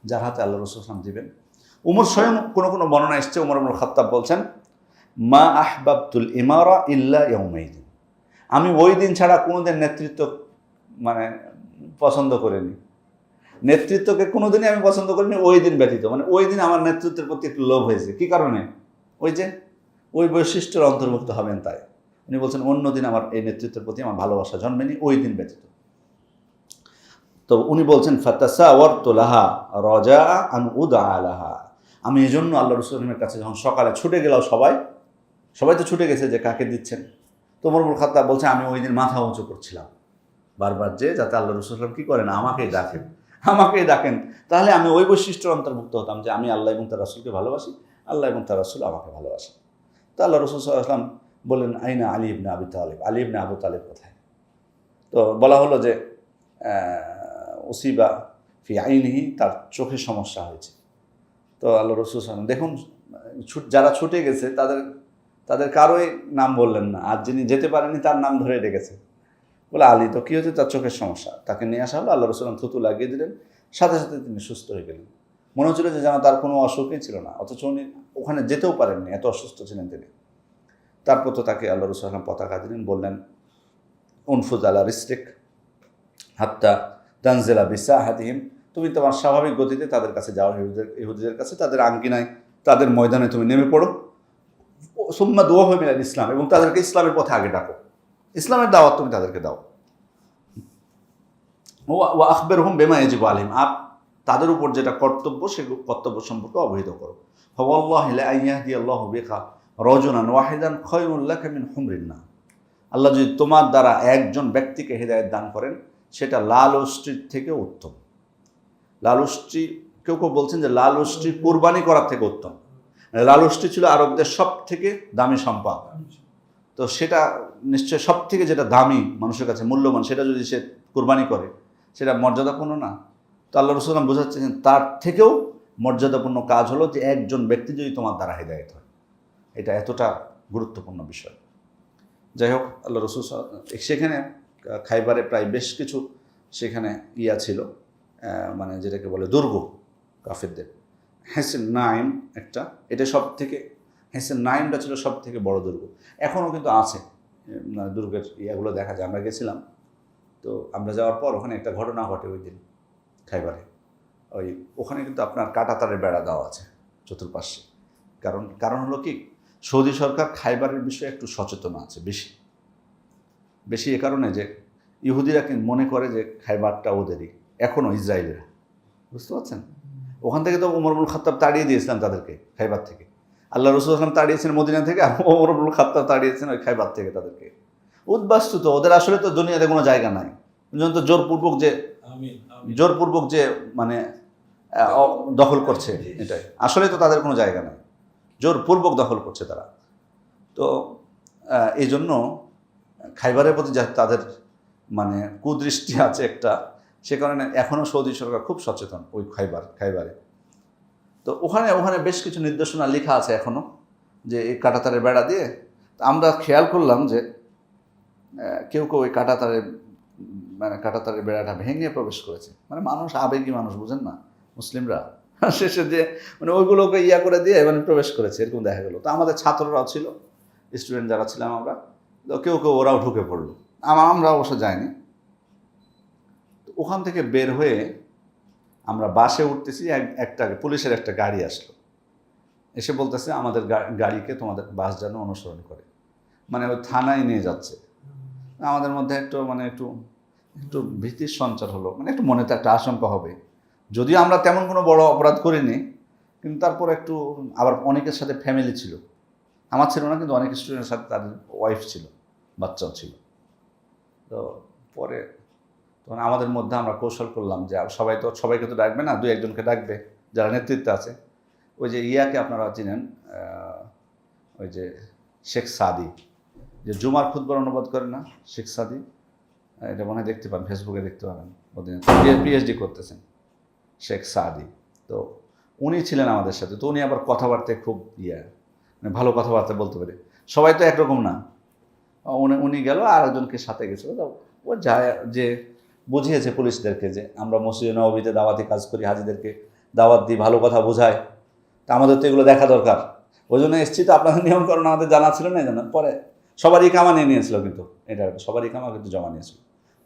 যার হাতে আল্লাহ রাসূল সাল্লাল্লাহু আলাইহি ওয়াসাল্লাম দিবেন। উমর স্বয়ং কোনো কোনো বর্ণনা এসছে, উমর ইবনুল খাত্তাব বলছেন, মা আহবাবতুল ইমারা ইল্লা ইয়াউমাইদিন, আমি ওই দিন ছাড়া কোনোদিন নেতৃত্ব মানে পছন্দ করিনি, নেতৃত্বকে কোনোদিনই আমি পছন্দ করিনি ওই দিন ব্যতীত। মানে ওই দিন আমার নেতৃত্বের প্রতি একটু লোভ হয়েছে। কী কারণে? ওই বৈশিষ্ট্যের অন্তর্ভুক্ত হবেন তাই। উনি বলছেন অন্য দিন আমার এই নেতৃত্বের প্রতি আমার ভালোবাসা জন্মেনি, ওই দিন ব্যতীত। তো উনি বলছেন ফাতাসাওয়ারতু লাহা রাজা আন উদআ লাহা, আমি এজন্য আল্লাহ রাসূলের কাছে যখন সকালে ছুটে গেলাম, সবাই তো ছুটে গেছে যে কাকে দিচ্ছেন। তো ওমর ইবনুল খাত্তাব বলছে আমি ওই দিন মাথা উঁচু করছিলাম বারবার, যে যাতে আল্লাহ রাসূল সাল্লাল্লাহু আলাইহি ওয়াসাল্লাম কী করেন, আমাকেই ডাকেন, তাহলে আমি ওই বৈশিষ্ট্যের অন্তর্ভুক্ত হতাম যে আমি আল্লাহ এবং তার রাসূলকে ভালোবাসি, আল্লাহ এবং তার রাসূল আমাকে ভালোবাসেন। তো আল্লাহ রাসূল সাল্লাল্লাহু আলাইহি ওয়াসাল্লাম বললেন, আইনা আলী ইবনে আবি তালিব, আলী ইবনে আবু তালিব কোথায়? তো বলা হলো যে উসিবা ফি আইনিহি, তার চোখে সমস্যা হয়েছে। তো আল্লাহ রাসূল সাল্লাল্লাহু আলাইহি ওয়াসাল্লাম দেখুন যারা ছুটে গেছে তাদের কারোই নাম বললেন না, আর যিনি যেতে পারেনি তার নাম ধরে ডেকেছে, বলে আলী। তো কী হয়েছে? তার চোখের সমস্যা। তাকে নিয়ে আসা হলো, আল্লাহ রাসূল থুতু লাগিয়ে দিলেন, সাথে সাথে তিনি সুস্থ হয়ে গেলেন। মনে হচ্ছিল যে যেন তার কোনো অসুখই ছিল না, অথচ উনি ওখানে যেতেও পারেননি, এত অসুস্থ ছিলেন তিনি। তারপর তো তাকে আল্লাহ রাসূল সাল্লাল্লাহু আলাইহি ওয়াসাল্লাম পতাকা দিলেন, বললেন উনফুজ আলা রিসলিক হাত্তা তানজিলা বিসাহাতিহিম, তুমি তোমার স্বাভাবিক গতিতে তাদের কাছে যাও, ইহুদিদের কাছে, তাদের আঙ্গিনায়, তাদের ময়দানে তুমি নেমে পড়ো। সুম্মা দুআহুম ইলাল ইসলাম, এবং তাদেরকে ইসলামের পথে আগে ডাকো, ইসলামের দাওয়াত তুমি তাদেরকে দাও। ওয়া আখবিরহুম বিমা ইয়াজিবু আলাইহিম, আর তাদের উপর যেটা কর্তব্য সে কর্তব্য সম্পর্কে অবহিত করো। ফাওয়াল্লাহি লা ইয়াহদিয়াল্লাহু বিকা রাজুলান ওয়াহিদান খায়রুল লাকা মিন হুমরিন নাম। আল্লাহ যদি তোমার দ্বারা একজন ব্যক্তিকে হেদায়েত দান করেন সেটা লাল ওষ্ট্রির থেকে উত্তম। লাল ওষ্ট্রি, কেউ কেউ বলছেন যে লাল ওষ্ট্রি কোরবানি করার থেকে উত্তম। লাল ওষ্ট্রি ছিল আরবদের সব থেকে দামি সম্পদ, তো সেটা নিশ্চয় সব থেকে যেটা দামি মানুষের কাছে মূল্যবান, সেটা যদি সে কোরবানি করে সেটা মর্যাদাপূর্ণ না? তো আল্লাহ রাসূল বোঝাচ্ছেন তার থেকেও মর্যাদাপূর্ণ কাজ হলো যে একজন ব্যক্তি যদি তোমার দ্বারা হেদায়েত হয়, এটা এতটা গুরুত্বপূর্ণ বিষয়। যাই হোক, আল্লাহ রাসূল সেখানে খাইবারে প্রায় বেশ কিছু সেখানে ছিল, মানে যেটাকে বলে দুর্গ কাফেরদের। হেসেন নাইম একটা, এটা সব থেকে, হেসেন নাইমটা ছিল সব থেকে বড় দুর্গ। এখনও কিন্তু আছে দুর্গের ইয়াগুলো দেখা যায়। আমরা গেছিলাম, তো আমরা যাওয়ার পর ওখানে একটা ঘটনা ঘটে ওই দিন খাইবারে। ওখানে কিন্তু আপনার কাঁটাতারের বেড়া দেওয়া আছে চতুর্পাশে। কারণ হলো কি, সৌদি সরকার খাইবারের বিষয়ে একটু সচেতন আছে বেশি এ কারণে যে ইহুদিরা কিন্তু মনে করে যে খাইবারটা ওদেরই, এখনও ইসরায়েলের। বুঝতে পারছেন? ওখান থেকে তো ওমর ইবনুল খাত্তাব তাড়িয়ে দিয়েছিলেন তাদেরকে খাইবার থেকে। আল্লাহ রাসূল সাল্লাল্লাহু আলাইহি ওয়াসাল্লাম তাড়িয়েছেন মদিনা থেকে, আর ওমর ইবনুল খাত্তাব তাড়িয়েছেন ওই খাইবার থেকে তাদেরকে। উদ্বাস্তুত, ওদের আসলে তো দুনিয়াতে কোনো জায়গা নাই। তো জোরপূর্বক যে মানে দখল করছে, এটাই আসলে তো তাদের কোনো জায়গা নাই, জোরপূর্বক দখল করছে তারা। তো এই জন্য খাইবারের প্রতি তাদের মানে কুদৃষ্টি আছে একটা, সে কারণে এখনও সৌদি সরকার খুব সচেতন ওই খাইবারে। তো ওখানে বেশ কিছু নির্দেশনা লেখা আছে এখনও, যে এই কাঁটাতারের বেড়া দিয়ে। আমরা খেয়াল করলাম যে কেউ ওই কাঁটাতারের বেড়াটা ভেঙে প্রবেশ করেছে। মানে মানুষ আবেগী মানুষ, বুঝেন না মুসলিমরা, শেষে যে মানে ওইগুলোকে করে দিয়ে মানে প্রবেশ করেছে, এরকম দেখা গেলো। তো আমাদের ছাত্ররাও ছিল, স্টুডেন্ট যারা ছিলাম আমরা, তো কেউ ওরাও ঢুকে পড়লো। আমরা অবশ্য যাইনি। ওখান থেকে বের হয়ে আমরা বাসে উঠতেছি, একটা পুলিশের একটা গাড়ি আসলো, এসে বলতেছে আমাদের গাড়িকে তোমাদের বাস যেন অনুসরণ করে, মানে ওই থানায় নিয়ে যাচ্ছে। আমাদের মধ্যে একটু ভীতির সঞ্চার হলো, মানে একটু মনেতে একটা আশঙ্কা হবে, যদিও আমরা তেমন কোনো বড় অপরাধ করিনি, কিন্তু তারপর একটু, আবার অনেকের সাথে ফ্যামিলি ছিল, আমার ছিল না, কিন্তু অনেক স্টুডেন্টের সাথে তাদের ওয়াইফ ছিল, বাচ্চাও ছিল। তো পরে তখন আমাদের মধ্যে আমরা কৌশল করলাম যে সবাইকে তো ডাকবে না, 2-1জনকে ডাকবে যারা নেতৃত্বে আছে। ওই যে আপনারা চিনেন, ওই যে শেখ সাদি, যে জুমার খুতবার অনুবাদ করে না, শেখ সাদি, এটা মনে হয় দেখতে পান, ফেসবুকে দেখতে পাবেন, পিএইচডি করতেছেন শেখ সাদি। তো উনি ছিলেন আমাদের সাথে। তো উনি আবার কথাবার্তায় খুব মানে ভালো কথাবার্তা বলতে পারে। সবাই তো একরকম না। উনি গেল, আর একজনকে সাথে গেছিল। ও যায় যে বুঝিয়েছে পুলিশদেরকে যে আমরা মসজিদে নববীতে দাওয়াতি কাজ করি, হাজিদেরকে দাওয়াত দিই, ভালো কথা বোঝায়, তা আমাদের তো এগুলো দেখা দরকার। ওই জন্য এসছি। তো আপনাদের নিয়মকরণ আমাদের জানা ছিল না, জানেন। পরে সবার ইকামা নিয়ে নিয়েছিল, কিন্তু এটা সবার ইকামা কিন্তু জমা নিয়েছিল।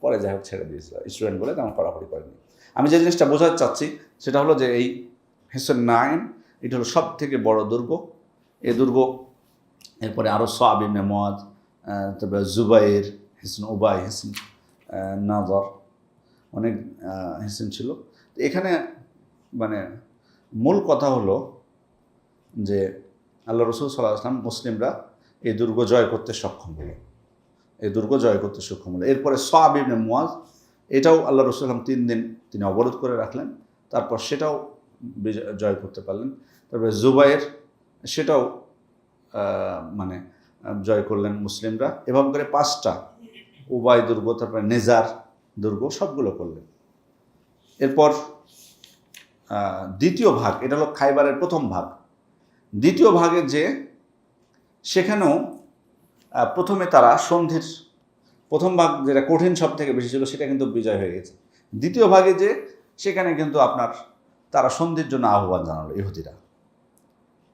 পরে যাই হোক ছেড়ে দিয়েছিল, স্টুডেন্ট বলে তেমন পড়াপড়ি করেনি। আমি যে জিনিসটা বোঝাতে চাচ্ছি সেটা হলো যে এই হেসেন নাইম, এটা হলো সব থেকে বড় দুর্গ। এই দুর্গ, এরপরে আরও সাব ইবনে মুআয, তারপরে জুবাইর, হেসেন উবাই, হেসেন নাজর, অনেক হেসেন ছিল। তো এখানে মানে মূল কথা হলো যে আল্লাহ রাসূল সাল্লাল্লাহু আলাইহি ওয়াসাল্লাম, মুসলিমরা এই দুর্গ জয় করতে সক্ষম হলো। এরপরে সাব ইবনে মুআয, এটাও আল্লাহ রাসূল 3 দিন তিনি অবরোধ করে রাখলেন, তারপর সেটাও জয় করতে পারলেন। তারপরে জুবাইর, সেটাও মানে জয় করলেন মুসলিমরা। এভাবে করে 5টা, উবাই দুর্গ, তারপরে নেজার দুর্গ, সবগুলো করলেন। এরপর দ্বিতীয় ভাগ, এটা হলো খাইবারের প্রথম ভাগ। দ্বিতীয় ভাগে যে সেখানেও প্রথমে তারা সন্ধির, প্রথম ভাগ যেটা কঠিন সব থেকে বেশি ছিল, সেটা কিন্তু বিজয় হয়ে গেছে। দ্বিতীয় ভাগে যে সেখানে কিন্তু আপনার তারা সন্ধির জন্য আহ্বান জানালো ইহুদিরা।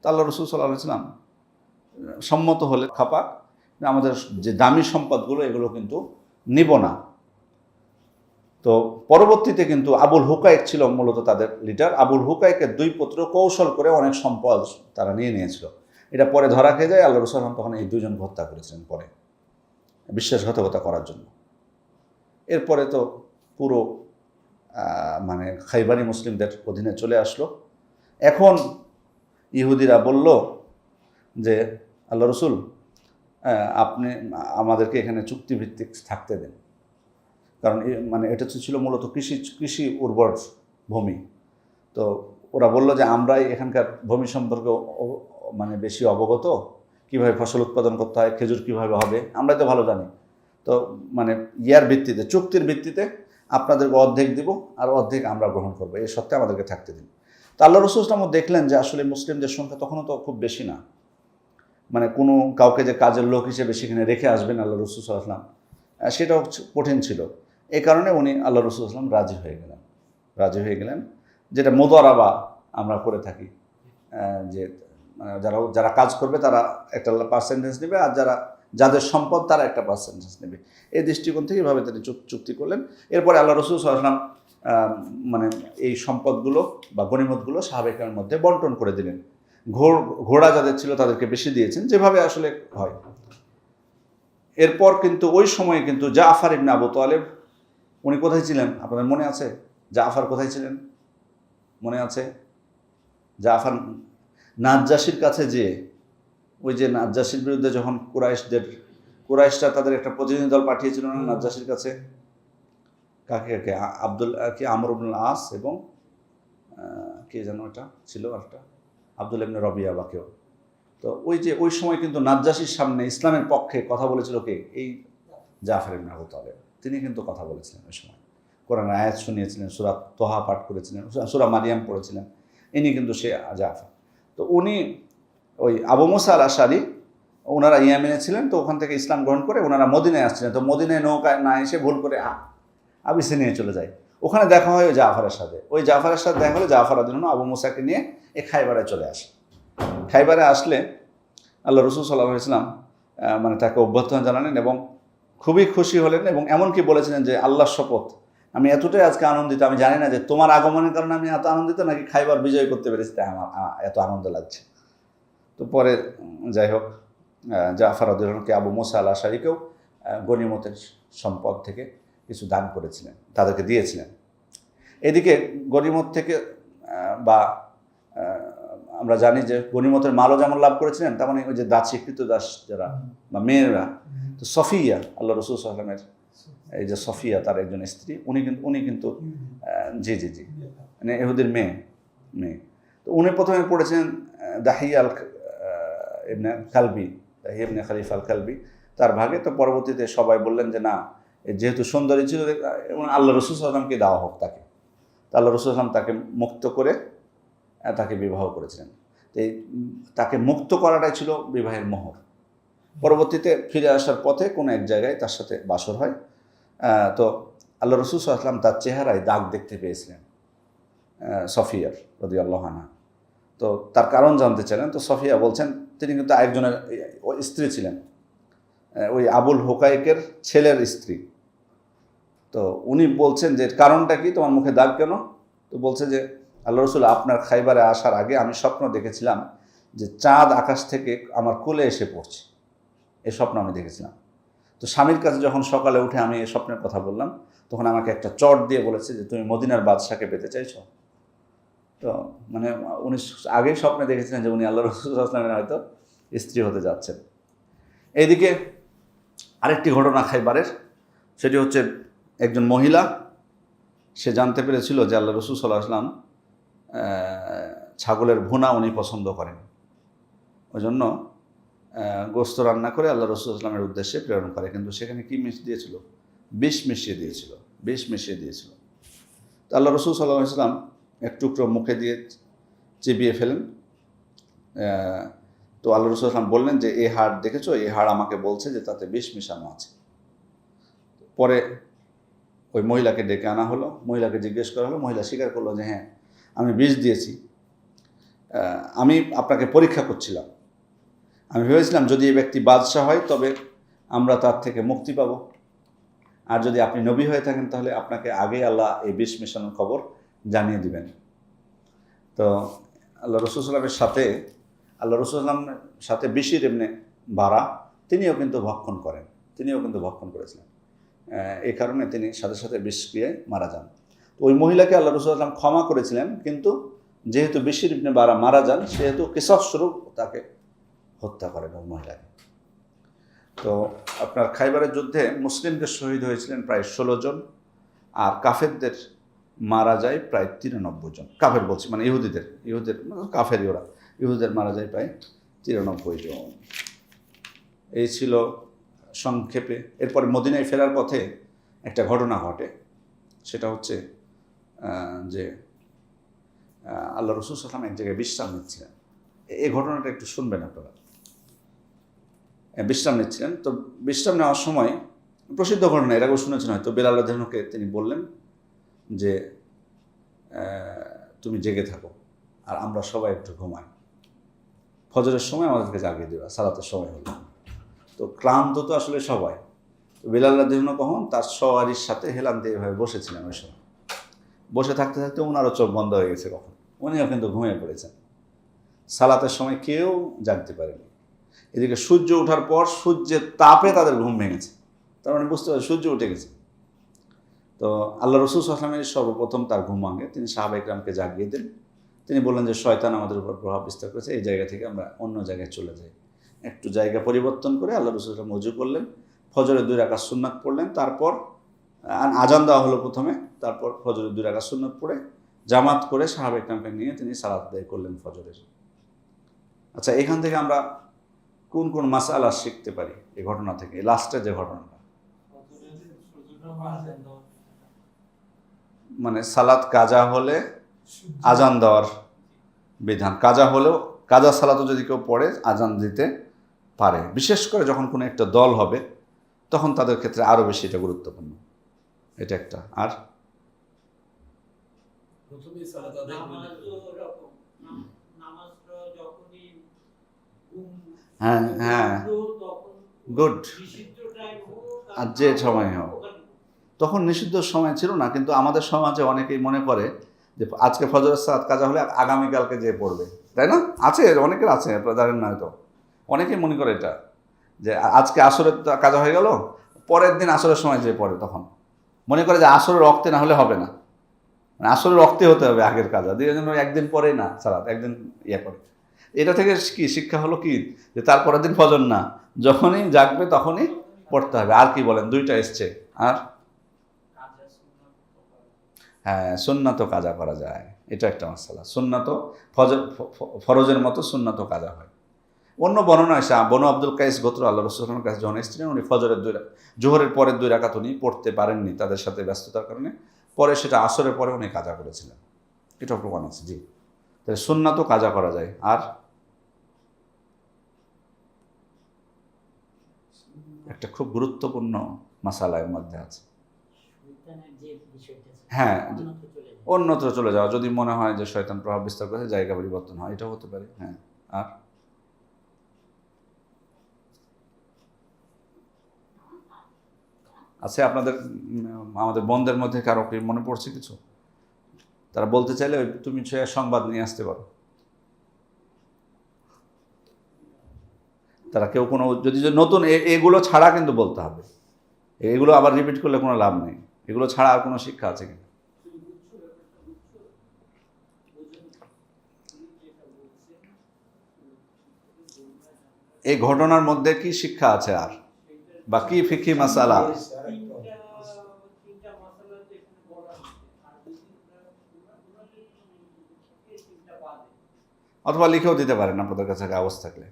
তা আল্লাহ রাসূল সাল্লাল্লাহু আলাইহি ওয়াসাল্লাম সম্মত হলে, খাপা আমাদের যে দামি সম্পদগুলো এগুলো কিন্তু নিব না। তো পরবর্তীতে কিন্তু আবুল হুকাইক ছিল মূলত তাদের লিডার। আবুল হুকাইকের 2 পুত্র কৌশল করে অনেক সম্পদ তারা নিয়েছিল। এটা পরে ধরা খেয়ে যায়। আল্লাহ রাসূল তখন এই 2জনকে হত্যা করেছিলেন পরে, বিশ্বাসঘাতকতা করার জন্য। এরপরে তো পুরো মানে খাইবারি মুসলিমদের অধীনে চলে আসলো। এখন ইহুদিরা বলল যে আল্লাহ রসুল আপনি আমাদেরকে এখানে চুক্তিভিত্তিক থাকতে দেন, কারণ মানে এটা ছিল মূলত কৃষি উর্বর ভূমি। তো ওরা বলল যে আমরাই এখানকার ভূমি সম্পর্কে মানে বেশি অবগত, কীভাবে ফসল উৎপাদন করতে হয়, খেজুর কীভাবে হবে আমরাই তো ভালো জানি। তো মানে ইয়ার ভিত্তিতে, চুক্তির ভিত্তিতে আপনাদেরকে অর্ধেক দিব আর অর্ধেক আমরা গ্রহণ করবো, এই সত্ত্বে আমাদেরকে থাকতে দিন। তো আল্লাহ রসুল ইসলামও দেখলেন যে আসলে মুসলিমদের সংখ্যা তখনও তো খুব বেশি না, মানে কোনো কাউকে যে কাজের লোক হিসেবে সেখানে রেখে আসবেন আল্লাহ রসুল সাল্লাল্লাহু আলাইহি ওয়াসাল্লাম, সেটাও কঠিন ছিল। এই কারণে উনি আল্লাহ রসুল ইসলাম রাজি হয়ে গেলেন, যেটা মুদারাবা আমরা করে থাকি, যে যারা কাজ করবে তারা একটা পার্সেন্টেজ নেবে, আর যাদের সম্পদ তারা একটা পার্সেন্টেজ নেবে। এই দৃষ্টিকোণ থেকে এভাবে তিনি চুক্তি করলেন। এরপরে আল্লাহ রসুল সাল্লাল্লাহু আলাইহি ওয়াসাল্লাম মানে এই সম্পদগুলো বা গনিমতগুলো সাহাবায়ে মধ্যে বন্টন করে দিলেন। ঘোড়া যাদের ছিল তাদেরকে বেশি দিয়েছেন, যেভাবে আসলে হয়। এরপর কিন্তু ওই সময়ে কিন্তু জাফর ইবনে আবু তালেব উনি কোথায় ছিলেন আপনাদের মনে আছে? জাফর কোথায় ছিলেন মনে আছে? জাফর নাজ্জাশীর কাছে, যে ওই যে নাজ্জাশীর বিরুদ্ধে যখন কুরাইশরা তাদের একটা প্রতিনিধি দল পাঠিয়েছিল না নাজ্জাশীর কাছে, কাকে আমর ইবনুল আস এবং কে যেন এটা ছিল একটা আব্দুল্লাহ ইবনে রবিয়া বা কেউ। তো ওই সময় কিন্তু নাজ্জাশীর সামনে ইসলামের পক্ষে কথা বলেছিল কে? এই জাফর ইবনে আবু তালেব। তিনি কিন্তু কথা বলেছিলেন ওই সময়, কোরআনের আয়াত শুনিয়েছিলেন, সূরা তোহা পাঠ করেছিলেন, সূরা মারিয়াম পড়েছিলেন, ইনি কিন্তু সে জাফর। তো উনি ওই আবু মুসা আল আশআরী, ওনারা ইয়ামেনে ছিলেন, তো ওখান থেকে ইসলাম গ্রহণ করে ওনারা মদিনায় আসছিলেন। তো মদিনায় নৌকায় না এসে ভুল করে আবিসিনিয়ায় চলে যায়। ওখানে দেখা হয় ওই জাফরের সাথে দেখা হলে জাফর রাদিয়াল্লাহু আবু মুসাকে নিয়ে এই খাইবারে চলে আসে। খাইবারে আসলে আল্লাহ রসুল সাল্লাল্লাহু আলাইহি ওয়াসাল্লাম মানে তাকে অভ্যর্থনা জানালেন এবং খুবই খুশি হলেন, এবং এমনকি বলেছিলেন যে আল্লাহর শপথ, আমি এতটাই আজকে আনন্দিত, আমি জানি না যে তোমার আগমনের কারণে আমি এত আনন্দিত নাকি খাইবার বিজয় করতে পেরেছি তাই আমার এত আনন্দ লাগছে। তো পরে যাই হোক, জাফর রাদিয়াল্লাহু আবু মুসা আল আশআরীকেও গনিমতের সম্পদ থেকে কিছু দান করেছিলেন, তাদেরকে দিয়েছিলেন। এদিকে গনিমত থেকে বা আমরা জানি যে গনিমতের মালও যেমন লাভ করেছিলেন, তেমন ওই যে স্বীকৃত দাস যারা বা মেয়েরা, তো সফিয়া, আল্লাহ রসুল সাল্লাল্লাহু আলাইহি ওয়াসাল্লামের এই যে সফিয়া তার একজন স্ত্রী, উনি কিন্তু জি মানে ইহুদির মেয়ে। তো উনি প্রথমে পড়েছিলেন দাহিয়া ইবনে খলিফা আল কালবি তার ভাগে। তো পরবর্তীতে সবাই বললেন যে না, যেহেতু সুন্দরী ছিল এবং আল্লাহ রসুল সাল্লাল্লাহু আলাইহি ওয়াসাল্লামকে দেওয়া হোক তাকে। তো আল্লাহ রসুল সাল্লাল্লাহু আলাইহি ওয়াসাল্লাম তাকে মুক্ত করে তাকে বিবাহ করেছিলেন। তো তাকে মুক্ত করাটাই ছিল বিবাহের মোহর। পরবর্তীতে ফিরে আসার পথে কোনো এক জায়গায় তার সাথে বাসর হয়। তো আল্লাহ রসুল সাল্লাল্লাহু আলাইহি ওয়াসাল্লাম তার চেহারায় দাগ দেখতে পেয়েছিলেন সফিয়ার রাদিয়াল্লাহু আনহা। তো তার কারণ জানতে চাইলেন। তো সফিয়া বলছেন তিনি কিন্তু আরেকজনের স্ত্রী ছিলেন, ওই আবুল হুকাইকের ছেলের স্ত্রী। তো উনি বলছেন যে কারণটা কি, তোমার মুখে দাগ কেন? তো বলছে যে আল্লাহ রসুল আপনার খাইবারে আসার আগে আমি স্বপ্ন দেখেছিলাম যে চাঁদ আকাশ থেকে আমার কোলে এসে পড়ছে, এই স্বপ্ন আমি দেখেছিলাম। তো স্বামীর কাছে যখন সকালে উঠে আমি এই স্বপ্নের কথা বললাম, তখন আমাকে একটা চট দিয়ে বলেছে যে তুমি মদিনার বাদশাকে পেতে চাইছ। তো মানে উনি আগেই স্বপ্নে দেখেছিলেন যে উনি আল্লাহ রসুল সাল্লাল্লাহু আলাইহি ওয়াসাল্লামের হয়তো স্ত্রী হতে যাচ্ছেন। এইদিকে আরেকটি ঘটনা খাইবারের, সেটি হচ্ছে একজন মহিলা, সে জানতে পেরেছিল যে আল্লাহ রসুল সাল্লাল্লাহু আলাইহি ওয়াসাল্লাম ছাগলের ভুনা উনি পছন্দ করেন, ওই জন্য গোস্ত রান্না করে আল্লাহ রসুল সাল্লামের উদ্দেশ্যে প্রেরণ করে। কিন্তু সেখানে কি দিয়েছিল? বিষ মিশিয়ে দিয়েছিল। তো আল্লাহ রসুল সাল্লাল্লাহু আলাইহি ওয়াসাল্লাম এক টুকরো মুখে দিয়ে চিবিয়ে ফেলেন। তো আল্লাহ রসুল সাল্লাম বললেন যে এই হাড় দেখেছো, এই হাড় আমাকে বলছে যে তাতে বিষ মিশানো আছে। পরে ওই মহিলাকে ডেকে আনা হলো, মহিলাকে জিজ্ঞেস করা হলো, মহিলা স্বীকার করলো যে হ্যাঁ আমি বিষ দিয়েছি, আমি আপনাকে পরীক্ষা করছিলাম, আমি ভেবেছিলাম যদি এই ব্যক্তি বাদশাহ হয় তবে আমরা তার থেকে মুক্তি পাব, আর যদি আপনি নবী হয়ে থাকেন তাহলে আপনাকে আগে আল্লাহ এই বিষ মেশানোর খবর জানিয়ে দিবেন। তো আল্লাহ রসুল সাল্লামের সাথে বিশির ইবনে বারা তিনিও কিন্তু ভক্ষণ করেছিলেন। এই কারণে তিনি সাথে সাথে বিষ খেয়ে মারা যান। তো ওই মহিলাকে আল্লাহ রাসূল সাল্লাল্লাহু আলাইহি ওয়াসাল্লাম ক্ষমা করেছিলেন, কিন্তু যেহেতু বিশর ইবনে বারা মারা যান সেহেতু কিসাস স্বরূপ তাকে হত্যা করেন ওই মহিলাকে। তো আপনার খাইবারের যুদ্ধে মুসলিমদের শহীদ হয়েছিলেন প্রায় 16 জন, আর কাফেরদের মারা যায় প্রায় 93 জন। কাফের বলছি মানে ইহুদিদের কাফেরই ওরা, ইহুদিদের মারা যায় প্রায় 93 জন। এই ছিল সংক্ষেপে। এরপরে মদিনায় ফেরার পথে একটা ঘটনা ঘটে, সেটা হচ্ছে যে আল্লাহ রাসূল সাল্লাল্লাহু আলাইহি ওয়াসাল্লাম এক জায়গায় বিশ্রাম নিচ্ছিলেন। এই ঘটনাটা একটু শুনবেন আপনারা। বিশ্রাম নিচ্ছিলেন, তো বিশ্রাম নেওয়ার সময় প্রসিদ্ধ ঘটনা, এর আগেও শুনেছেন হয়তো, বেলাল রাদিয়াল্লাহু আনহুকে তিনি বললেন যে তুমি জেগে থাকো আর আমরা সবাই একটু ঘুমাই, ফজরের সময় আমাদেরকে জাগিয়ে দেওয়া, সালাতের সময় হলো। তো ক্লান্ত তো আসলে সবাই, তো বেলাল রাদিয়াল্লাহু আনহু কখন তার সওয়ারির সাথে হেলান দিয়ে এভাবে বসেছিলেন। ওই সময় বসে থাকতে থাকতে ওনারও চোখ বন্ধ হয়ে গেছে, কখন উনিও কিন্তু ঘুমিয়ে পড়েছেন। সালাতের সময় কেউ জাগতে পারেনি। এদিকে সূর্য ওঠার পর সূর্যের তাপে তাদের ঘুম ভেঙেছে, তার মানে বুঝতে পারছে সূর্য উঠে গেছে। তো আল্লাহ রাসূল সাল্লাল্লাহু আলাইহি ওয়াসাল্লামের সর্বপ্রথম তার ঘুম ভাঙে, তিনি সাহাবায়ে কেরামকে জাগিয়ে দেন। তিনি বললেন যে শয়তান আমাদের উপর প্রভাব বিস্তার করেছে, এই জায়গা থেকে আমরা অন্য জায়গায় চলে যাই। একটু জায়গা পরিবর্তন করে আল্লাহ রাসূল সাল্লাল্লাহু আলাইহি ওয়াসাল্লাম ওযু করলেন, ফজরের 2 রাকাত সুন্নাত পড়লেন, তারপর আজান দেওয়া হলো প্রথমে, তারপর ফজরের 2 রাকাত সুন্নাত পড়ে জামাত করে সাহাবায়ে কেরামকে নিয়ে তিনি সালাত আদায় করলেন ফজরের। আচ্ছা, এখান থেকে আমরা কোন কোন মাসআলা শিখতে পারি এই ঘটনা থেকে? লাস্টের যে ঘটনাটা, মানে সালাত কাজা হলে আজান দেওয়ার বিধান, কাজা হলেও কাজা সালাতও যদি কেউ পড়ে আজান দিতে পারে, বিশেষ করে যখন কোনো একটা দল হবে তখন তাদের ক্ষেত্রে আরও বেশি এটা গুরুত্বপূর্ণ। এটা একটা। আর হ্যাঁ হ্যাঁ গুড, আর যে সময় হোক, তখন নিষিদ্ধ সময় ছিল না, কিন্তু আমাদের সমাজে অনেকেই মনে করে যে আজকে ফজরের সালাত কাজা হলে আগামীকালকে যে পড়বে, তাই না? আছে, অনেকের আছে, আপনারা জানেন না হয়তো, অনেকেই মনে করে এটা যে আজকে আসরের কাজা হয়ে গেল, পরের দিন আসরের সময় যে পড়ে তখন মনে করে যে আসরের রক্তে না হলে হবে না, মানে আসরের রক্তে হতে হবে আগের কাজা দিয়ে, জন্য একদিন পরেই না সালাত, একদিন করে। এটা থেকে কি শিক্ষা হলো কি, যে তারপরের দিন ফজর না, যখনই জাগবে তখনই পড়তে হবে। আর কি বলেন, দুইটা এসছে। আর হ্যাঁ, সুন্নাতও কাজা করা যায়, এটা একটা মাসালা। সুন্নাতও ফরজের মতো সুন্নাতও কাজা হয়। অন্য বর্ণনা এসে বনু আব্দুল কাইস গোত্র আল্লাহ রাসূলের কাছে যখন এসেছিলেন, উনি ফজরের জোহরের পরের 2 রাকাত উনি পড়তে পারেননি তাদের সাথে ব্যস্ততার কারণে, পরে সেটা আসরের পরে উনি কাজা করেছিলেন, এটাও প্রমাণ আছে। জি, তাহলে সুন্নাতও কাজা করা যায়। আর একটা খুব গুরুত্বপূর্ণ মাসালার মধ্যে আছে, হ্যাঁ, অন্যত্র চলে যাওয়া, যদি মনে হয় যে শয়তান প্রভাব বিস্তার করে জায়গা পরিবর্তন হয়, এটাও হতে পারে। হ্যাঁ, আর আছে আপনাদের আমাদের বন্ধের মধ্যে কারো কি মনে পড়ছে কিছু? তারা বলতে চাইলে তুমি সংবাদ নিয়ে আসতে পারো। তারা কেউ কোনো যদি নতুন এগুলো ছাড়া কিন্তু বলতে হবে, এগুলো আবার রিপিট করলে কোনো লাভ নেই, এগুলো ছাড়া আর কোনো শিক্ষা আছে কিনা? এই ঘটনার মধ্যে কি শিক্ষা আছে আর, বা কি ফিকহি মাসালা? অথবা লিখেও দিতে পারেন আপনাদের কাছে কাগজ থাকলে।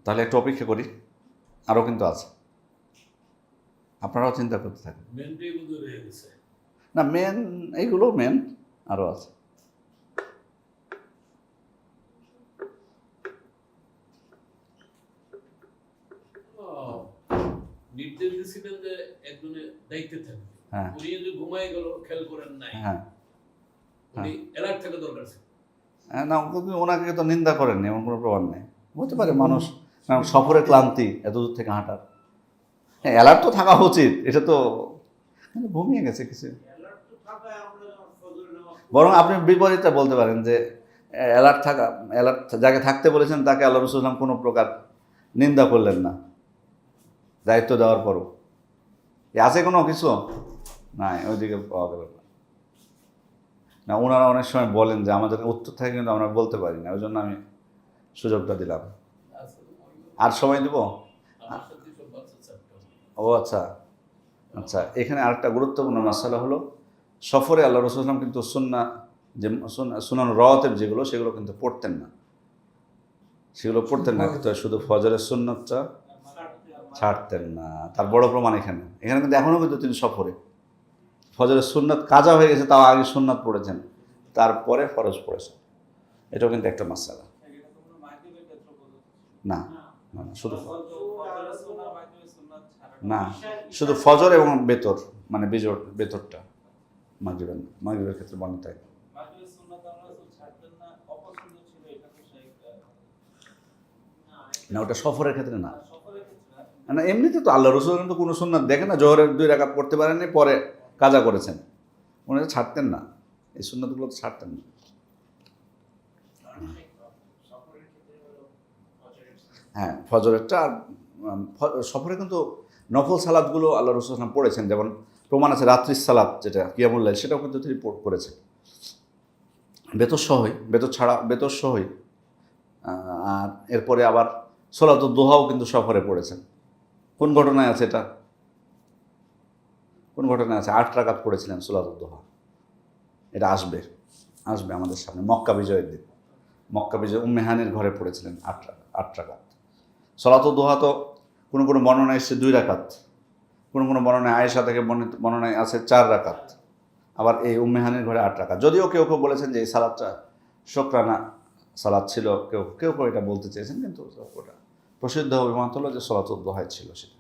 তাহলে একটু অপেক্ষা করি, আরও কিন্তু আছে, আপনারাও চিন্তা করতে থাকেন। না, মেন এইগুলো মেন, আরও আছে। নির্দেশ দিয়েছিলেন যে একজনের দায়িত্বে থাকবে, হ্যাঁ, উনি যদি ঘুমায় গেল, খেয়াল করেন নাই, হ্যাঁ, উনি অ্যালার্ট থাকা দরকার ছিল। না, ওনাকে তো নিন্দা করেননি, এমন কোনো প্রমাণ নেই। হতে পারে মানুষ সফরে ক্লান্তি, এত দূর থেকে হাঁটার, হ্যাঁ, অ্যালার্ট তো থাকা উচিত, এটা তো ঘুমিয়ে গেছে কিছু। বরং আপনি বিপরীতটা বলতে পারেন যে অ্যালার্ট যাকে থাকতে বলেছেন তাকে আল্লাহ রাসূল সাল্লাল্লাহু আলাইহি ওয়াসাল্লাম কোনো প্রকার নিন্দা করলেন না দায়িত্ব দেওয়ার পরও। আছে কোনো কিছু? না ওইদিকে পাওয়া গেল না। না ওনারা অনেক সময় বলেন যে আমাদের উত্তর থেকে কিন্তু আমরা বলতে পারি না, ওই জন্য আমি সুযোগটা দিলাম। আর সময় দেব? আমার সাথে সব বাচ্চা চাপটা ও আচ্ছা আচ্ছা, এখানে আরেকটা গুরুত্বপূর্ণ মাসালা হলো সফরে আল্লাহ রাসূল সাল্লাল্লাহু আলাইহি ওয়াসাল্লাম কিন্তু সুন্নাহ যে সুনান রাওয়াতিব যেগুলো সেগুলো কিন্তু পড়তেন না, সেগুলো পড়তেন না, তো শুধু ফজরের সুন্নতটা ছাড়তেন না। তার বড় প্রমাণ এখানে এখানে কিন্তু এখনও কিন্তু তিনি সফরে ফজরের সুন্নাত কাজা হয়ে গেছে, তাও আগে সুন্নাত পড়েছেন, তারপরে ফরজ পড়েছেন। এটাও কিন্তু একটা মাসালা। না না না, শুধু না, শুধু ফজর এবং বেতর, মানে বিজোড় বেতরটা মাগরিবের ক্ষেত্রে বর্ণিত হয়। না ওটা সফরের ক্ষেত্রে না। না এমনিতে তো আল্লাহ রসুল কিন্তু কোনো সুন্নাত দেখে না, জোহরের 2 রাকাত পড়তে পারেননি, পরে কাজা করেছেন, উনি তো ছাড়তেন না, এই সুন্নাতগুলো তো ছাড়তেন না। হ্যাঁ ফজরেরটা আর সফরে কিন্তু নফল সালাদগুলো আল্লাহ রসুল সাল্লাম পড়েছেন, যেমন প্রমাণ আছে রাত্রির সালাদ যেটা কিয়ামুল লাইল, সেটাও কিন্তু তিনি করেছেন বেতর সহই, বেতর সহই। আর এরপরে আবার সলাতুদ দোহাও কিন্তু সফরে পড়েছেন। কোন ঘটনায় আছে এটা? কোন ঘটনায় আছে? 8 রাকাত পড়েছিলেন সলাতুদ দোহা। এটা আসবে আমাদের সামনে মক্কা বিজয়ের দিন, মক্কা বিজয় উম্মে হানির ঘরে পড়েছিলেন 8 রাকাত। সলাতুদ দোহা তো কোনো কোনো বর্ণনায় এসছে 2 রাকাত, কোনো কোনো বর্ণনায় আয়েশা থেকে বর্ণনায় আছে 4 রাকাত, আবার এই উম্মে হানির ঘরে 8 রাকাত। যদিও কেউ কেউ বলেছেন যে এই সালাদটা শুকরানা সালাদ ছিল, কেউ কেউ এটা বলতে চেয়েছেন, কিন্তু ওটা প্রসিদ্ধ অভিমত হলো যে সলাতুদ দোহাই ছিল সেটা।